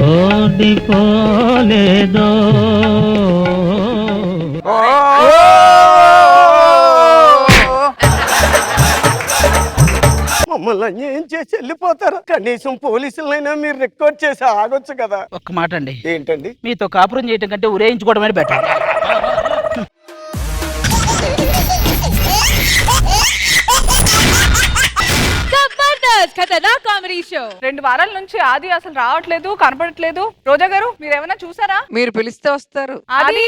ఓడిపోలేదో. మమ్మల్ని అన్యాయం చేసి వెళ్ళిపోతారు, కనీసం పోలీసులైనా మీరు రికార్డ్ చేసి ఆగొచ్చు కదా. ఒక్క మాట అండి. ఏంటండి? మీతో కాపురం చేయటం కంటే ఉరేయించుకోవడమే బెటర్. ఖతర్నాక్ కామెడీ షో 2 వారాల నుంచి ఆది అసలు రావట్లేదు, కనపడట్లేదు. రోజా గారు మీరేమైనా చూసారా? మీరు పిలిస్తే వస్తారు. ఆది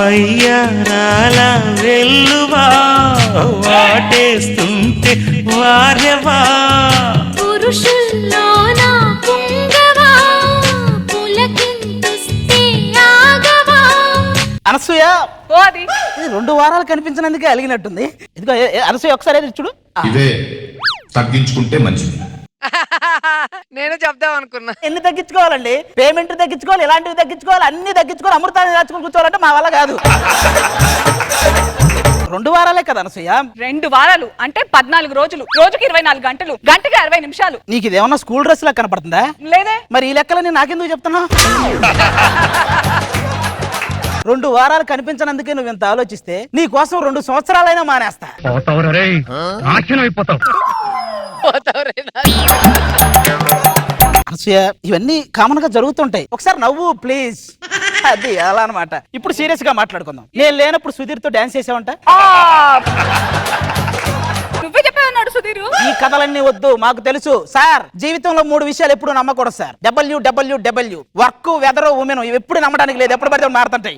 వయ్యారాల వెల్లువా వాటేస్తుంటే వారెవా పురుషుల్లోన పుంగవా పులకింతుస్తే ఆగవా. అనసూయ ఓ అది ఇది 2 వారాలు కనిపించినందుకే అలిగినట్టుంది. ఇదిగో అనసూయ ఒకసారి ఏది చూడు. ఇదే తగ్గించుకుంటే మంచిది. నేను చెప్దాం అనుకున్నా. ఎన్ని తగ్గించుకోవాలండి? పేమెంట్ తగ్గించుకోవాలి, ఇలాంటివి తగ్గించుకోవాలి, అన్ని తగ్గించుకోవాలి, అమృతాన్ని దాచుకుని కూర్చోవాలంటే మా వల్ల కాదు. 2 వారాలే కదా అనసూయ. 2 వారాలు అంటే 14 రోజులు, రోజుకి 24 గంటలు, గంటకి 60 నిమిషాలు. నీకు ఇదేమన్నా స్కూల్ డ్రెస్ లా కనపడుతుందా? లేదే. మరి ఈ లెక్కలని నాకెందుకు చెప్తున్నావు? 2 వారాలు కనిపించనందుకే నువ్వు ఇంత ఆలోచిస్తే నీ కోసం 2 సంవత్సరాలైనా మానేస్తా. అనసూయ ఇవన్నీ కామన్ గా జరుగుతుంటాయి. ఒకసారి నవ్వు ప్లీజ్. అది అలా అన్నమాట. ఇప్పుడు సీరియస్ గా మాట్లాడుకుందాం. నేను లేనప్పుడు సుధీర్ తో డాన్స్ చేసావంట. నువ్వే చెప్పావన్నాడు సుధీరు. ఈ కథలన్నీ వద్దు, మాకు తెలుసు సార్. జీవితంలో 3 విషయాలు ఎప్పుడు నమ్మకూడదు sir. WWW work, weather, women. ఇవి ఎప్పుడు నమ్మడానికి లేదు, ఎప్పుడు పడితే మారుతుంటాయి.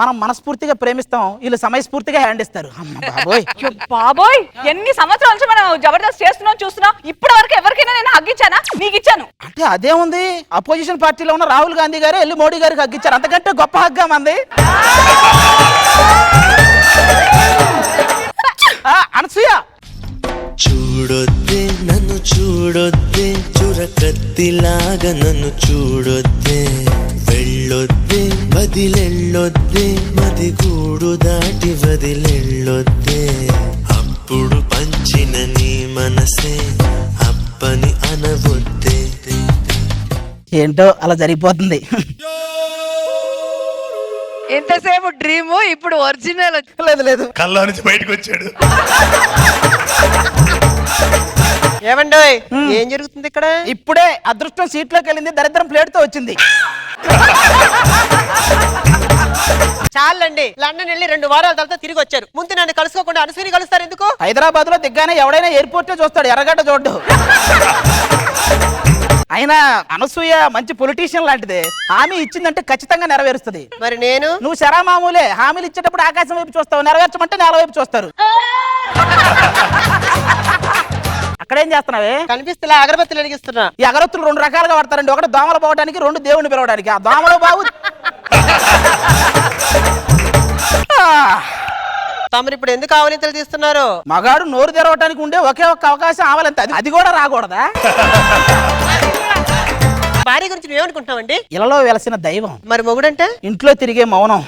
మనం మనస్ఫూర్తిగా ప్రేమిస్తాం, వీళ్ళు సమయస్ఫూర్తిగా హ్యాండ్ ఇస్తారు. అమ్మ బాబోయ్. అయ్యో బాబోయ్, ఎన్ని సంవత్సరాల నుంచి మనం జబర్దస్త్ చేస్తున్నాం చూస్తున్నాం. ఇప్పటి వరకు ఎవరికైనా నేను హగ్గిచ్చానా? నీకు ఇచ్చాను. అంటే అదేముంది, అపోజిషన్ పార్టీలో ఉన్న రాహుల్ గాంధీ గారు వెళ్ళి మోడీ గారికి హగ్గిచ్చారు. అంతకంటే గొప్ప హగ్గా మంది. అనసూయ చూడొద్దే నన్ను చూడొద్దే, చురకత్తిలాగా నన్ను చూడొద్దే, వెళ్ళొద్దే వదిలెళ్ళొద్దే, మది గూడు దాటి వదిలెళ్ళొద్దే, అప్పుడు పంచిన నీ మనసే అప్పని అనవొద్దే. ఏంటో అలా జరిగిపోతుంది. ఎంతసేపు డ్రీమ్, ఇప్పుడు ఒరిజినల్. లేదు లేదు, కళ్ళ నుంచి బయటకు వచ్చాడు. ఏమండోయ్, ఏం జరుగుతుంది ఇక్కడ? ఇప్పుడే అదృష్టం సీట్లోకి వెళ్ళింది, దరిద్రం ప్లేట్ తో వచ్చింది. చాలండి, లండన్ వెళ్ళి 2 వారాల తర్వాత తిరిగి వచ్చారు. ముందు నన్ను కలుసుకోకుండా అనసూయని కలుస్తారు ఎందుకు? హైదరాబాద్ లో దిగ్గానే ఎవడైనా ఎయిర్పోర్ట్ చూస్తాడు, ఎర్రగడ్డ చూడ్డు. అయినా అనసూయ మంచి పొలిటీషియన్ లాంటిదే. హామీ ఇచ్చిందంటే ఖచ్చితంగా నెరవేరుస్తుంది. మరి నేను? నువ్వు శరా మామూలే. హామీలు ఇచ్చేటప్పుడు ఆకాశం వైపు చూస్తావు, నెరవేర్చమంటే నేల వైపు చూస్తారు. అక్కడేం చేస్తున్నావే? కనిపిస్తే అగరబత్తులు వెలిగిస్తున్నా. ఈ అగరత్తులు 2 రకాలుగా వాడతారండి. ఒకటి దోమలు పోవడానికి, 2 దేవుడిని పిలవడానికి. ఆ దోమలు బావు. తమరు ఇప్పుడు ఎందుకు ఆవలింతలు తీస్తున్నారు? మగాడు నోరు తెరవటానికి ఉండే ఒకే ఒక్క అవకాశం ఆవలింత, అది కూడా రాకూడదా? భార్య గురించి నువ్వేమనుకుంటున్నావండి? ఇలలో వెలసిన దైవం. మరి మొగుడంటే? ఇంట్లో తిరిగే మౌనం.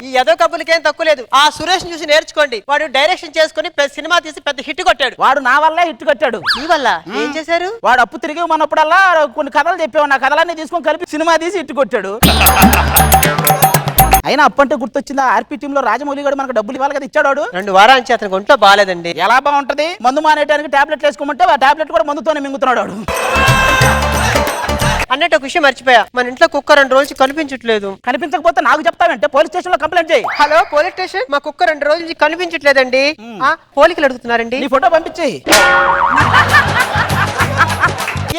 ఈ యదో కబులకేం తక్కువ లేదు. ఆ సురేష్ చూసి నేర్చుకోండి. వాడు డైరెక్షన్ చేసుకుని సినిమా తీసి పెద్ద హిట్ కొట్టాడు. వాడు నా వల్లే హిట్ కొట్టాడు. నీ వల్ల ఏం చేశారు? వాడు అప్పు తిరిగి ఉన్నప్పుడల్లా కొన్ని కథలు చెప్పేవాడు. ఆ కథలన్నీ తీసుకొని కలిపి సినిమా తీసి హిట్ కొట్టాడు. అయినా అప్పంటే గుర్తొచ్చిందా, ఆర్పీ టీమ్ లో రాజమౌళి గారు మనకు డబ్బులు ఇవ్వాలి కదా, ఇచ్చాడు వాడు. 2 వారాల నుంచి అతనికి ఒంట్లో బాగాలేదండి. ఎలా బాగుంటది? మందు మానేయడానికి టాబ్లెట్లు వేసుకోమంటే ఆ టాబ్లెట్ కూడా మందుతోనే మింగుతున్నాడు వాడు. అన్నట్టు ఒక విషయం మర్చిపోయా, మన ఇంట్లో కుక్క 2 రోజులు కనిపించట్లేదు. కనిపించకపోతే నాకు చెప్తావంటే పోలీస్ స్టేషన్ లో కంప్లైంట్ చేయి. హలో పోలీస్ స్టేషన్, మా కుక్క 2 రోజుల నుంచి కనిపించట్లేదండి. పోలికలు అడుగుతున్నారండి. నీ ఫోటో పంపించేయి.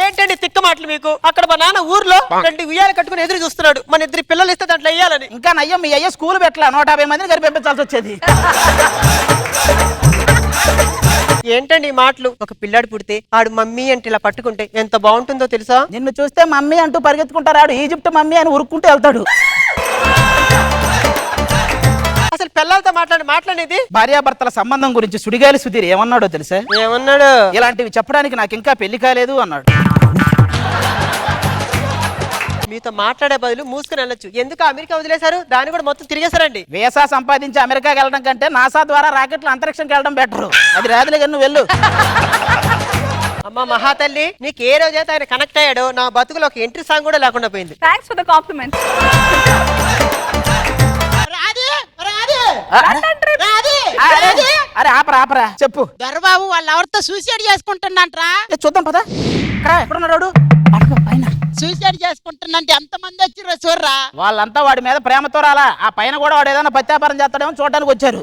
ఏంటండి తిక్క మాటలు మీకు? అక్కడ మా నాన్న ఊర్లో 2 ఉయ్యాలు కట్టుకుని ఎదురు చూస్తున్నాడు. మన 2 పిల్లలు ఇస్తే దాంట్లో వేయాలని. ఇంకా నయ్యం, మీ అయ్యే స్కూల్ పెట్టలా, 150 మందిని గారి పంపించాల్సి వచ్చేది. ఏంటండి ఈ మాటలు? ఒక పిల్లాడు పుడితే ఆడు మమ్మీ అంటే ఇలా పట్టుకుంటే ఎంత బాగుంటుందో తెలుసా? నిన్ను చూస్తే మమ్మీ అంటూ పరిగెత్తుకుంటారు. ఆడు ఈజిప్ట్ మమ్మీ అని ఉరుక్కుంటూ వెళ్తాడు. అసలు పిల్లలతో మాట్లాడేది భార్యాభర్తల సంబంధం గురించి సుడిగాలి సుధీర్ ఏమన్నాడో తెలుసా? ఏమన్నాడు? ఇలాంటివి చెప్పడానికి నాకు ఇంకా పెళ్లి కాలేదు అన్నాడు. మీతో మాట్లాడే బదులు మూసుకుని వెళ్ళొచ్చు. ఎందుకు అమెరికా వదిలేశారు? దాన్ని కూడా మొత్తం తిరిగేశారండి. వీసా సంపాదించి అమెరికాకి వెళ్ళడం కంటే నాసా ద్వారా రాకెట్లు అంతరిక్షంకి వెళ్ళడం బెటర్. అది రాదులే కానీ నువ్వు వెళ్ళు. అమ్మ మహాతల్లి, నీకు ఏ రోజైతే ఆయన కనెక్ట్ అయ్యాడో నా బతుకులో ఒక ఎంట్రీ సాంగ్ కూడా లేకుండా పోయింది. Thanks for the complement. అరే ఆపరా చెప్పు. దొరబాబు వాళ్ళు ఎవరితో సూసైడ్ చేసుకుంటున్నాంట్రా. చూద్దాం పదా. ఎక్కడున్నాడు? పైన సూసైడ్ చేసుకుంటున్నంటే ఎంత మంది వచ్చిర్రో చూడరా. వాళ్ళంతా వాడి మీద ప్రేమతో రాలా, ఆ పైన కూడా వాడు ఏదైనా పత్యాపారం చేస్తాడేమో చూడడానికి వచ్చారు.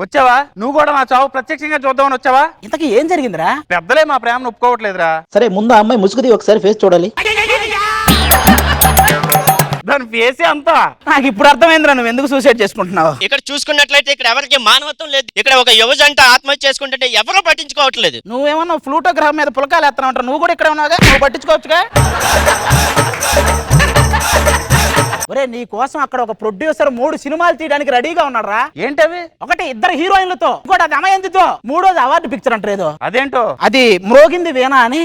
వచ్చావా? నువ్వు కూడా నా చావు ప్రత్యక్షంగా చూద్దామని వచ్చావా? ఇంతకీ ఏం జరిగిందిరా? పెద్దలే మా ప్రేమను ఒప్పుకోవట్లేదురా. సరే ముందు ఆ అమ్మాయి ముసుగుది ఒకసారి ఫేస్ చూడాలి. దాని ఫేసే అంతా. నాకు ఇప్పుడు అర్థమైందిరా నువ్వు ఎందుకు సూసైడ్ చేసుకుంటున్నావు. ఇక్కడ చూసుకున్నట్లయితే ఇక్కడ ఎవరికి మానవత్వం లేదు. ఇక్కడ ఒక యువజంట ఆత్మహత్య చేసుకుంటుంటే ఎవరో పట్టించుకోవట్లేదు. నువ్వేమన్నా ఫ్లూటో గ్రహం మీద పులకాలు ఎత్తనా ఉంటావు. నువ్వు కూడా ఇక్కడ ఉన్నావుగా, నువ్వు పట్టించుకోవచ్చుగా. ఒరే నీ కోసం అక్కడ ఒక ప్రొడ్యూసర్ 3 సినిమాలు తీయడానికి రెడీగా ఉన్నాడు రా. ఏంటవి? ఒకటి 2 హీరోయిన్లతో, ఇంకోటి అది అమయంతితో, 3వది అవార్డు పిక్చర్ అంటారు. అదేంటో? అది మ్రోగింది వీణా అని.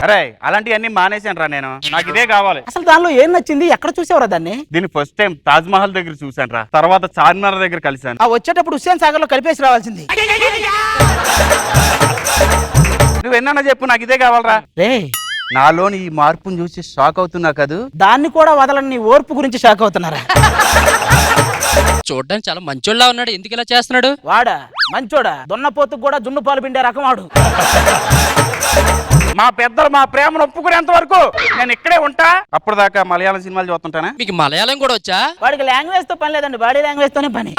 అరే అలాంటివన్నీ మానేశాను రా నేను. నాకు ఇదే కావాలి. అసలు దానిలో ఏం నచ్చింది? ఎక్కడ చూసేవరా దాన్ని? దీన్ని ఫస్ట్ టైం తాజ్ మహల్ దగ్గర చూసాను రా. తర్వాత చార్మినార్ దగ్గర కలిసాను. ఆ వచ్చేటప్పుడు హుస్సేన్ సాగర్ లో కలిపేసి రావాల్సింది. నువ్వు ఎన్నా చెప్పు, నాకు ఇదే కావాలరా. రే నాలోని ఈ మార్పును చూసి షాక్ అవుతున్నా కదూ. దాన్ని కూడా వదలని నీ ఓర్పు గురించి షాక్ అవుతున్నారా? చూడడానికి చాలా మంచోళ్ళ ఉన్నాడు, ఎందుకు ఇలా చేస్తున్నాడు? వాడా మంచోడా? దున్నపోతుకు కూడా జున్ను పాలు పిండే రకం వాడు. మా పెద్దలు మా ప్రేమను ఒప్పుకునేంత వరకు నేను ఇక్కడే ఉంటా. అప్పుడు దాకా మలయాళం సినిమాలు చూస్తుంటానా? మీకు మలయాళం కూడా వచ్చా? వాడికి లాంగ్వేజ్ తో పని లేదండి, బాడీ లాంగ్వేజ్ తోనే పని.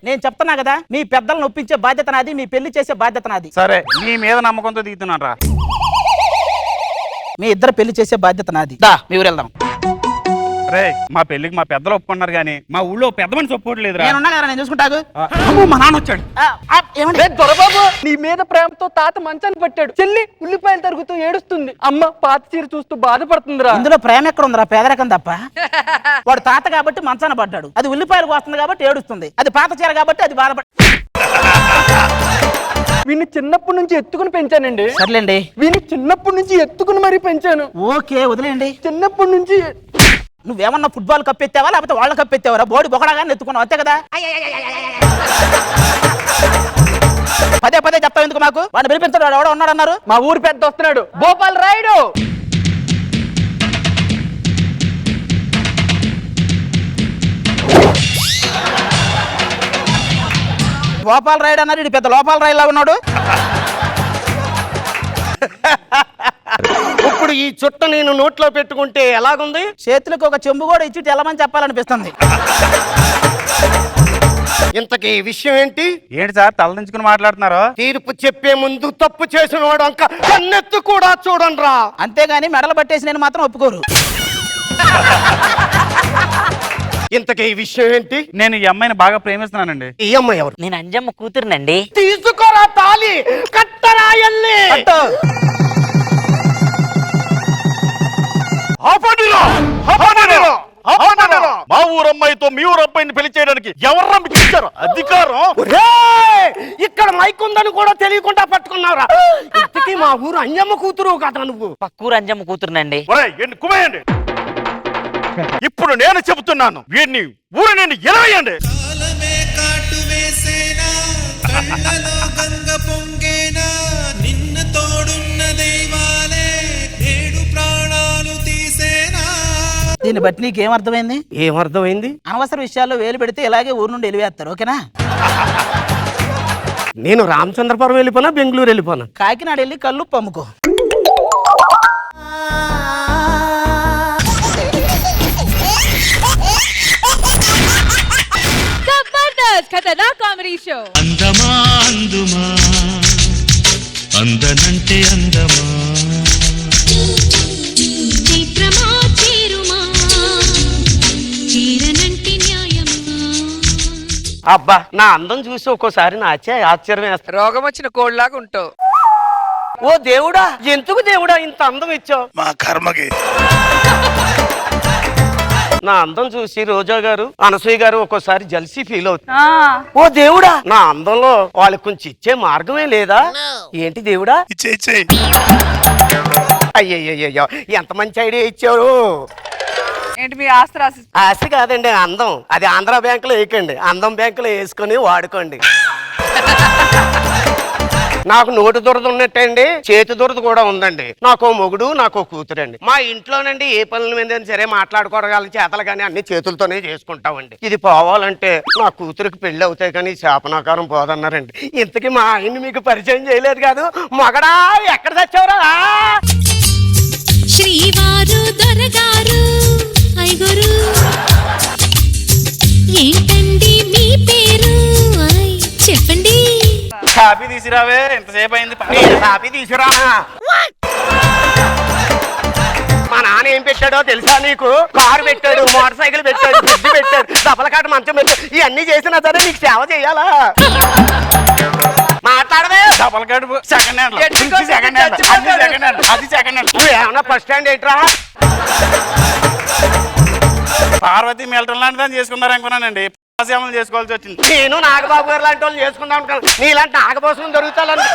నేను చెప్తున్నా కదా, మీ పెద్దలను ఒప్పించే బాధ్యత నాది, మీ పెళ్లి చేసే బాధ్యత నాది. సరే నీ మీద నమ్మకంతో దిగుతున్నాను రా. మీ ఇద్దరు పెళ్లి చేసే బాధ్యత నాది. దా మీ ఊరు వెళ్దాం. రే మా పెళ్లికి మా పెద్దలు ఒప్పుకున్నారు కానీ మా ఊళ్ళో పెద్ద మనిషి ఒప్పుకోవట్లేదు. నేనున్నా కదా, నేను చూసుకుంటాగు. మా నాన్న వచ్చాడు. దొరబాబు నీ మీద ప్రేమతో తాత మంచాన్ని పట్టాడు. చెల్లి ఉల్లిపాయలు తరుగుతూ ఏడుస్తుంది. అమ్మ పాత చీర చూస్తూ బాధపడుతుందిరా. ఇందులో ప్రేమ ఎక్కడ ఉందిరా? పేదరికం తప్ప. వాడు తాత కాబట్టి మంచాన పడ్డాడు, అది ఉల్లిపాయలు వస్తుంది కాబట్టి ఏడుస్తుంది. అది పాత చీర కాబట్టి అది బాధపడ. వీడిని చిన్నప్పటి నుంచి ఎత్తుకుని పెంచానండి. సర్లేండి, వీడిని చిన్నప్పటి నుంచి ఎత్తుకుని మరీ పెంచాను. ఓకే వదిలేండి. చిన్నప్పటి నుంచి నువ్వేమన్నా ఫుట్బాల్ కప్పెత్తావా లేకపోతే వాళ్ళ కప్పెత్తావరా? బోడి బొకడాగా ఎత్తుకున్నావు అంతే కదా. పదే పదే చెప్తావు ఎందుకు మాకు? వాడిని పిలిపించాడు, వాడు ఎవడో ఉన్నాడు అన్నారు. మా ఊరు పెద్ద వస్తున్నాడు, భోపాల్ రాయుడు. గోపాల్ రాయుడు అన్నారు, ఇది పెద్ద లోపాల రాయులా ఉన్నాడు. ఇప్పుడు ఈ చుట్ట నేను నోట్లో పెట్టుకుంటే ఎలాగుంది? చేతులకు ఒక చెంబు కూడా ఇచ్చి తెలమని చెప్పాలనిపిస్తుంది. ఇంతకీ విషయం ఏంటి? ఏంటి సార్ తలదించుకుని మాట్లాడుతున్నారు? తీర్పు చెప్పే ముందు తప్పు చేసిన వాడు అంక కన్నెత్తు కూడా చూడండిరా. అంతేగాని మెడలు పట్టేసి నేను మాత్రం ఒప్పుకోరు. ఇంతకీ ఈ విషయం ఏంటి? నేను ఈ అమ్మాయిని బాగా ప్రేమిస్తున్నానండి. ఈ అమ్మాయి ఎవరు? నేను అంజమ్మ కూతురునండి. తీసుకోరా తాళి, కట్టరా ఎల్లి. మా ఊరమ్మాయితో మీ ఊరమ్మాయిని పెళ్లి చేయడానికి ఎవర్రా మీకు ఇచ్చారు అధికారం? ఇక్కడ మైక్ ఉందని కూడా తెలియకుండా పట్టుకున్నావురా. ఇంతకీ మా ఊరు అంజమ్మ కూతురు కదా నువ్వు? పక్కూరు అంజమ్మ కూతురునండి. కుమేయండి. ఇప్పుడు నేను చెబుతున్నాను, వీడిని ఊరు నేను ఎలవేయండి. దీన్ని బట్టి నీకేమర్థమైంది? ఏమర్థమైంది? అనవసర విషయాల్లో వేలు పెడితే ఇలాగే ఊరు నుండి వెళ్ళివేస్తారు. ఓకేనా? నేను రామచంద్రపురం వెళ్ళిపోనా బెంగళూరు వెళ్ళిపోనా? కాకినాడ వెళ్ళి కళ్ళు పమ్ముకో. ఖతర్నాక్ కామెడీ షో. అందమా అందుమా అందనంటే అందమా చైత్రమా చేరుమా చీరనంటి న్యాయమా. అబ్బా నా అందం చూసి ఒక్కోసారి నా ఆశ్చర్యం వేస్తా. రోగం వచ్చిన కోళ్ళలాగా ఉంటావు. ఓ దేవుడా, ఎందుకు దేవుడా ఇంత అందం ఇచ్చావు? మా కర్మకి. నా అందం చూసి రోజా గారు, అనసూయ గారు ఒక్కోసారి జల్సీ ఫీల్ అవుతుంది. ఓ దేవుడా, నా అందంలో వాళ్ళకి కొంచెం ఇచ్చే మార్గమే లేదా? ఏంటి దేవుడా? అయ్యయ్యో ఎంత మంచి ఐడియా ఇచ్చావు. ఏంటి మీ ఆస్తి రాసి? ఆశ కాదండి, అందం. అది ఆంధ్ర బ్యాంకులో వేయకండి, అందం బ్యాంకులో వేసుకొని వాడుకోండి. నాకు నోటి దురద ఉన్నట్టండి, చేతి దురద కూడా ఉందండి. నాకో మొగుడు, నాకో కూతురండి. మా ఇంట్లోనండి ఏ పనుల మీద సరే మాట్లాడుకోవడం చేతలు కానీ అన్ని చేతులతోనే చేసుకుంటామండి. ఇది పోవాలంటే నా కూతురికి పెళ్లి అవుతాయి కానీ శాపనాకారం పోదన్నారండి. ఇంతకీ మా ఆయన్ని మీకు పరిచయం చేయలేదు కాదు. మగడా ఎక్కడ తెచ్చావురా? శ్రీవారు దొరగారు ఐగురు ఏంటండి మీ పేరు చెప్పండి. కాఫీ తీసిరావే, ఎంతసేపు అయింది. కాఫీ తీసురా. మా నాన్న ఏం పెట్టాడో తెలుసా నీకు? కారు పెట్టాడు, మోటార్ సైకిల్ పెట్టాడు, ఫ్రిడ్జ్ పెట్టాడు, దప్పలకాట మంచం పెట్టాడు. ఇవన్నీ చేసినా సరే నీకు సేవ చేయాలా? మాట్లాడవే. డబల్కాట్ సెకండ్ హ్యాండ్, సెకండ్ హ్యాండ్, అన్ని సెకండ్ హ్యాండ్, అది సెకండ్ హ్యాండ్. నువ్వు ఏమన్నా ఫస్ట్ హ్యాండ్ ఏంట్రా? పార్వతి మిల్టన్ లాంటి దాన్ని చేసుకున్నారు అనుకున్నానండి. సేవలు చేసుకోవాల్సి వచ్చింది. నేను నాగబాబు గారు లాంటి వాళ్ళు చేసుకుందాం అనుకున్నాను. నీలాంటి నాగభోసం దొరుకుతాలని.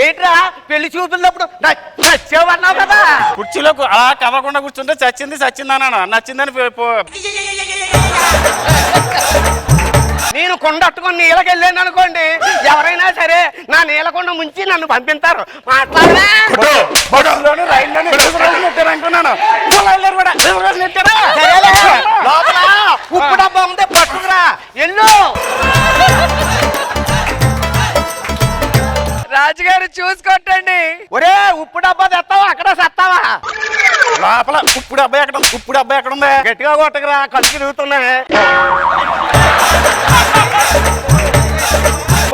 ఏంట్రా పెళ్లి చూపున్నప్పుడు నచ్చేవన్నావు కదా? కుర్చీలో అలా కదలకుండా కూర్చుంటే చచ్చింది చచ్చింది అన్నాను. నచ్చిందని నేను కొండట్టుకొని నీళ్ళకి వెళ్ళాను అనుకోండి, ఎవరైనా సరే నా నీళ్ళకొండ ముంచి నన్ను పంపిస్తారు. మాట్లాడరా. లోపల ఉప్పు డబ్బా ఉంటే పట్టుకురా. ఎల్లు. రాజుగారు చూసుకొట్టండి. ఒరే ఉప్పు డబ్బా తెస్తావా? అక్కడ సత్తావా? లోపల ఉప్పుడు అబ్బాయి ఎక్కడ, ఉప్పుడు అబ్బాయి ఎక్కడ ఉంది? గట్టిగా కొట్టకురా, కళ్ళు తిరుగుతున్నాయి.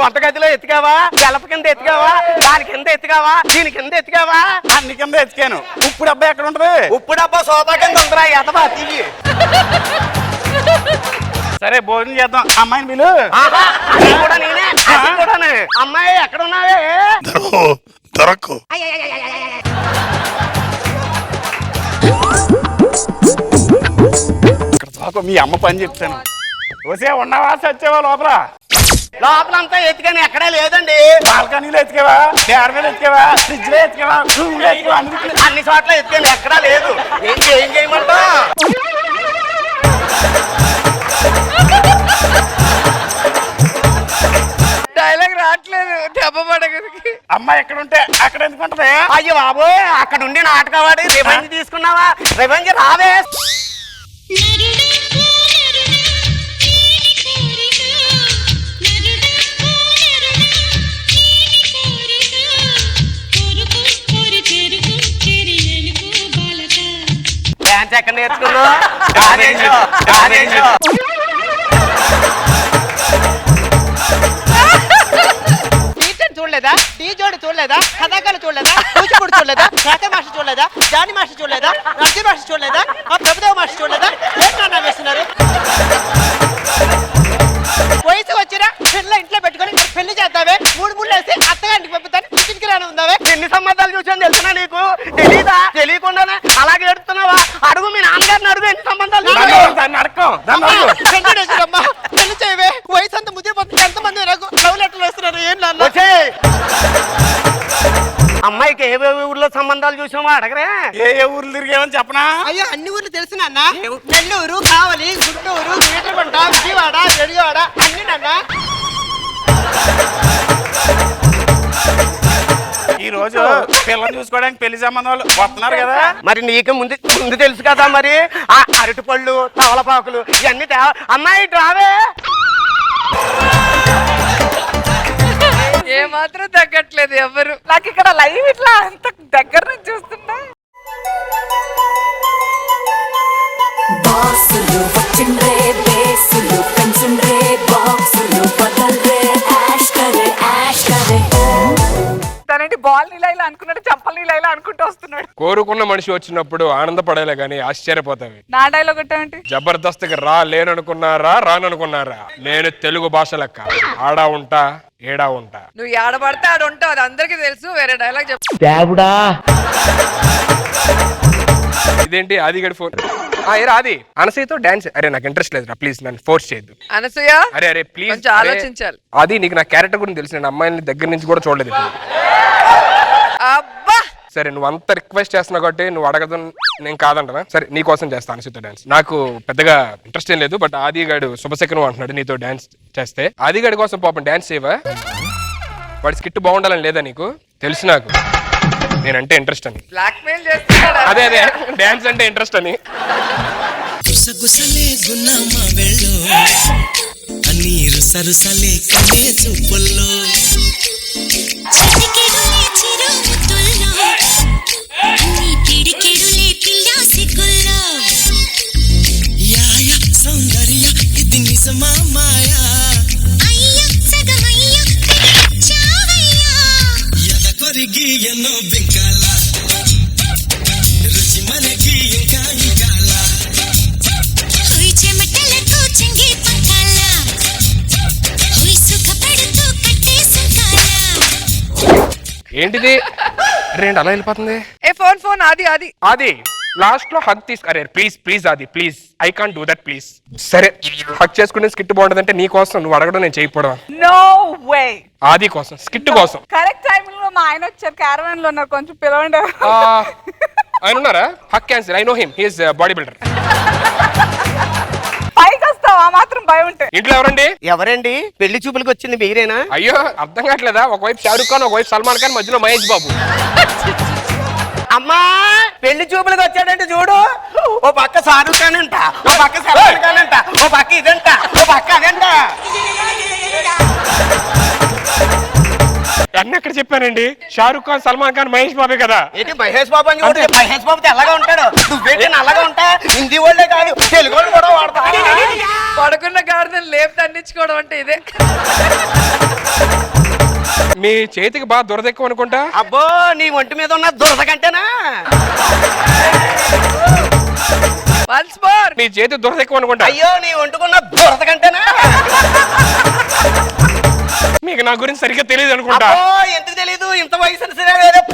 వంటగదిలో ఎత్తికావా? గెలప కింద ఎత్తికావా? దాని కింద ఎత్తికావా? దీని కింద ఎత్తికావా? అన్ని కింద ఎత్తికాను. ఉప్పు డబ్బా ఎక్కడ ఉంటది? ఉప్పు డబ్బా సోఫా కింద ఉందిరా. ఎదబా తీయి. సరే భోజనం చేద్దాం. అమ్మాయిని పిలు. అది కూడా నేనే. అది కూడానే. అమ్మాయి ఎక్కడ ఉన్నావే? దొరకు ఇక్కడ మీ అమ్మ పని చెప్తాను. వసే ఉన్నావా చచ్చేవా? లోపల లోపలంతా ఎత్తికాని ఎక్కడా లేదండి. బాల్కనీలో ఎత్తికేవా? డార్ మీద ఎత్తికేవా? ఫ్రిడ్జ్ లో ఎత్తికేవా? రూమ్ లో ఎత్తికేవా? అన్ని చోట్ల ఎత్తికాని ఎక్కడా లేదు. ఏం చేయమంటా? డైలాగ్ రావట్లేదు. దెబ్బ పడగరికి. అమ్మాయి ఎక్కడ ఉంటే అక్కడ ఎందుకు ఉంటది? అయ్యో బాబోయ్, అక్కడ ఉండి నాటకవాడి రివెంజ్ తీసుకున్నావా? రివెంజ్ రావే. డాన్స్ ఎక్కడ నేర్చుకున్నావు? చూడలేదా? డీ జోడి చూడలేదా? కథాకాలు చూడలేదా? కూచిపూడి చూడలేదా? శాఖ మాస్టర్ చూడలేదా? జాని మాస్టర్ చూడలేదా? నర్జీ మాస్టర్ చూడలేదా? ప్రభుదేవ మాస్టర్ చూడలేదా? ఏంటన్నా వేస్తున్నారు? వయసు వచ్చినా పిల్ల ఇంట్లో పెట్టుకొని పెళ్లి చేద్దావే. మూడు వేసి అత్తగారికి పంపుతాను. ఇంటికి రాని ఉందావే. ఎన్ని సంబంధాలు చూసాను తెలుసునా నీకు? తెలీదా? తెలియకుండానే అలాగే ఎడుతున్నావా? అడుగు మీ నాన్నగారిని అడుగు. ఎన్ని సంబంధాలు? పెళ్లి చేయవే. వయసు అంతా ముదిరిపోతుంది. ఎంతమంది నాకు లవ్ లెటర్లు వేస్తున్నారు. ఏం నాన్న? అమ్మాయికి ఏ ఊర్లో సంబంధాలు చూసామో అడగరే. ఏ ఊర్లు తిరిగేమని చెప్పనా? అయ్యో అన్ని ఊర్లు తెలుసు నాన్న. నెల్లూరు, కావలి, గుంటూరు, వీటగుంట, విజయవాడ, రెడివాడ అన్ని నాన్న. ఈ రోజు పిల్లలు చూసుకోవడానికి పెళ్లి సంబంధం వాళ్ళు వస్తున్నారు కదా. మరి నీకు ముందు తెలుసు కదా. మరి ఆ అరటి పళ్ళు, తవలపాకులు ఇవన్నీ అమ్మాయి రావే. ఏ మాత్రం తగ్గట్లేదు ఎవరు. నాకు ఇక్కడ లైవ్ ఇట్లా అంత దగ్గర నుంచి చూస్తుంటా. బాసులు వచ్చిండ్రే, బేసులు పెంచుండ్రే, బాక్సులు బదల్రే, యాష్ కరే యాష్ కరే. తనేంటి బాల్ నీలా ఇలా అనుకున్నాడు, చంపలు నీలా ఇలా అనుకుంటూ వస్తున్నాడు. కోరుకున్న మనిషి వచ్చినప్పుడు ఆనందపడేలే గానీ ఆశ్చర్యపోతావి. నా డైలాగ్ ఒకటేంటి? జబర్దస్త్కి లేననుకున్నారా, రాననుకున్నారా? నేను తెలుగు భాష లెక్క ఆడా ఉంటా, ఏడా ఉంటా. నువ్వు ఏడబడితే ఆడ ఉంటావు, అది అందరికీ తెలుసు. వేరే డైలాగ్ చెప్పు. ఇదేంటి ఆదిగడి ఫోన్? అది అనసూయతో డాన్స్. అరే నాకు ఇంట్రెస్ట్ లేదు, ప్లీజ్ నన్ను ఫోర్స్ చేయొద్దు. అనసూయ అరే ప్లీజ్ కొంచెం ఆలోచించాలి. అది నీకు నా క్యారెక్టర్ గురించి తెలుసు. నేను అమ్మాయిని దగ్గర నుంచి కూడా చూడలేదు. అబ్బా సరే నువ్వు అంత రిక్వెస్ట్ చేస్తున్నావు కాబట్టి నువ్వు అడగదు, నేను కాదంటనా? సరే నీ కోసం చేస్తాను అనసూయతో డాన్స్. నాకు పెద్దగా ఇంట్రెస్ట్ ఏం లేదు, బట్ ఆదిగాడు శుభశకనం అంటున్నాడు నీతో డాన్స్ చేస్తే. ఆదిగాడి కోసం పాపం డాన్స్ చేయవా? వాడి స్కిట్ బాగుండాలని లేదా నీకు? తెలుసు నాకు నేనంటే ఇంట్రెస్ట్ అని. బ్లాక్మెయిల్ చేస్తున్నాడు. అదే డాన్స్ అంటే ఇంట్రెస్ట్ అని. గుసగుసలే గున్నమ్మ వెళ్ళు అన్ని రుసరుసలే కనే చూపుల్లో చిటికెడులే చిరు ముద్దుల్లో అన్ని పిడికెడులే పిల్ల సిగ్గుల్లో యాయ మనకి ఎన్నో బింకాల రుచి మనకి ఇంకా ఇంకాల హుయ్ చెమటలతో చెంగి పకాల హుయ్ సుఖపడుతూ కట్టేసుకాల. ఏంటిది రెండు అలా వెళ్ళిపోతుంది? ఏ ఫోన్ ఆది అది లాస్ట్ లో హక్ తీసు. అరే ప్లీజ్ అది please, I can't do that please. సరే హక్ చేసుకునే స్కిట్ బాగుంటుందంటే నీ కోసం, నువ్వు అడగడం నేను చేయకపోవడం. No way. ఆది కోసం స్కిట్ కోసం. కరెక్ట్ టైంలో మా ఆయన వచ్చారు, క్యారవాన్ లో ఉన్నారు, కొంచెం పిలవండి. ఆయన ఉన్నారా? హక్ cancel, I know him, he is body builder. పైకి వస్తావు, ఆ మాత్రం భయం ఉంటే. ఇంట్లో ఎవరండి? ఎవరండి? పెళ్లి చూపులకు వచ్చింది మీరేనా? అయ్యో అర్థం కావట్లేదా? ఒకవైపు షారుఖ్ ఖాన్, ఒకవైపు సల్మాన్ ఖాన్, మధ్యలో మహేష్ బాబు. అమ్మా పెళ్లి చూపులకు వచ్చాడంటే చూడు, ఓ పక్క షారుఖ్ ఖాన్ అంట, ఓ పక్క సల్మాన్ ఖాన్ అంట, ఓ పక్క ఇదంట, ఓ పక్క అదంట. అన్నీ ఎక్కడ చెప్పానండి? షారుఖ్ ఖాన్, సల్మాన్ ఖాన్, మహేష్ బాబే కదా. ఏంటి మహేష్ బాబు అని చూడు, మహేష్ బాబు తెల్లగా ఉంటాడు, నువ్వేంటి నల్లగా ఉంటా? హిందీ వాళ్ళే కాదు తెలుగు వాళ్ళు కూడా వాడతా. పడుకున్న గాడిదని లేపు దండించుకోవడం అంటే ఇదే. మీ చేతికి బాగా దురద ఎక్కువ అనుకుంటా. అబ్బో నీ ఒంటి మీద ఉన్న దురద కంటేనా? మీ చేతి దురద ఎక్కువ అనుకుంటా. అయ్యో నీ ఒంటుకున్న దురద కంటేనా? మీకు నా గురించి సరిగ్గా తెలియదు అనుకుంటా. అబ్బో ఎందుకు తెలీదు? ఇంత వయసు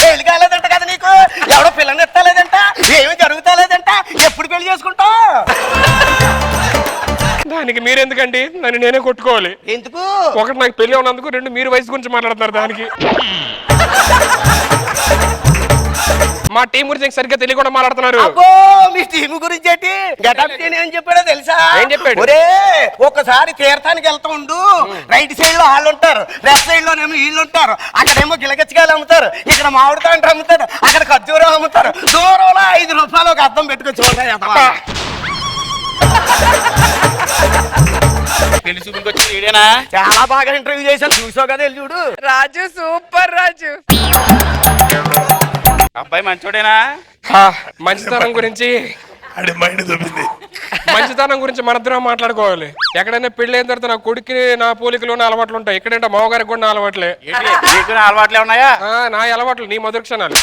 పెళ్లి కాలేదంట కదా నీకు, ఎవడో పిల్లని ఎత్తలేదంట, ఏమి జరుగుతలేదంట, ఎప్పుడు పెళ్లి చేసుకుంటావు? దానికి మీరెందుకండి? నన్ను నేనే కొట్టుకోవాలి. ఎందుకు? ఒకటి నాకు పెళ్లి ఉన్నందుకు, రెండు మీరు వయసు గురించి మాట్లాడుతున్నారు. దానికి మా టీం గురించి సరిగ్గా తెలియకుండా మాట్లాడుతున్నారు. అబ్బో మీ టీం గురించి ఏంటి? గెటప్ ఏం చెప్పాడో తెలుసా? ఏం చెప్పాడు? ఒరే ఒక్కసారి తీర్థానికి వెళ్తూ ఉండు, రైట్ సైడ్ లో వాళ్ళు ఉంటారు, లెఫ్ట్ సైడ్ లోనేమో వీళ్ళు ఉంటారు. అక్కడేమో గిలగచ్చకాయలు అమ్ముతారు, ఇక్కడ మామిడికాయలు అమ్ముతారు, అక్కడ ఖర్జూరం అమ్ముతారు. దూరంలో 5 రూపాయలు ఒక అద్దం పెట్టుకొచ్చి పెళ్లి చూపులకు వచ్చి వీడేనా? చాలా బాగా ఇంటర్వ్యూ చేశాను, చూసావు కదా వెళ్ళి చూడు. రాజు సూపర్ రాజు. అబ్బాయి మంచోడేనా? మంచితనం గురించి మంచితనం గురించి మనిద్దరం మాట్లాడుకోవాలి. ఎక్కడైనా పెళ్లి అయిన తర్వాత నా కొడుకుని నా పోలికలు అలవాట్లు ఉంటాయి, ఎక్కడంటే మామగారికి కూడా నా అలవాట్లే. అలవాట్లే ఉన్నాయా? నా అలవాట్లు నీ మధుర క్షణాలు.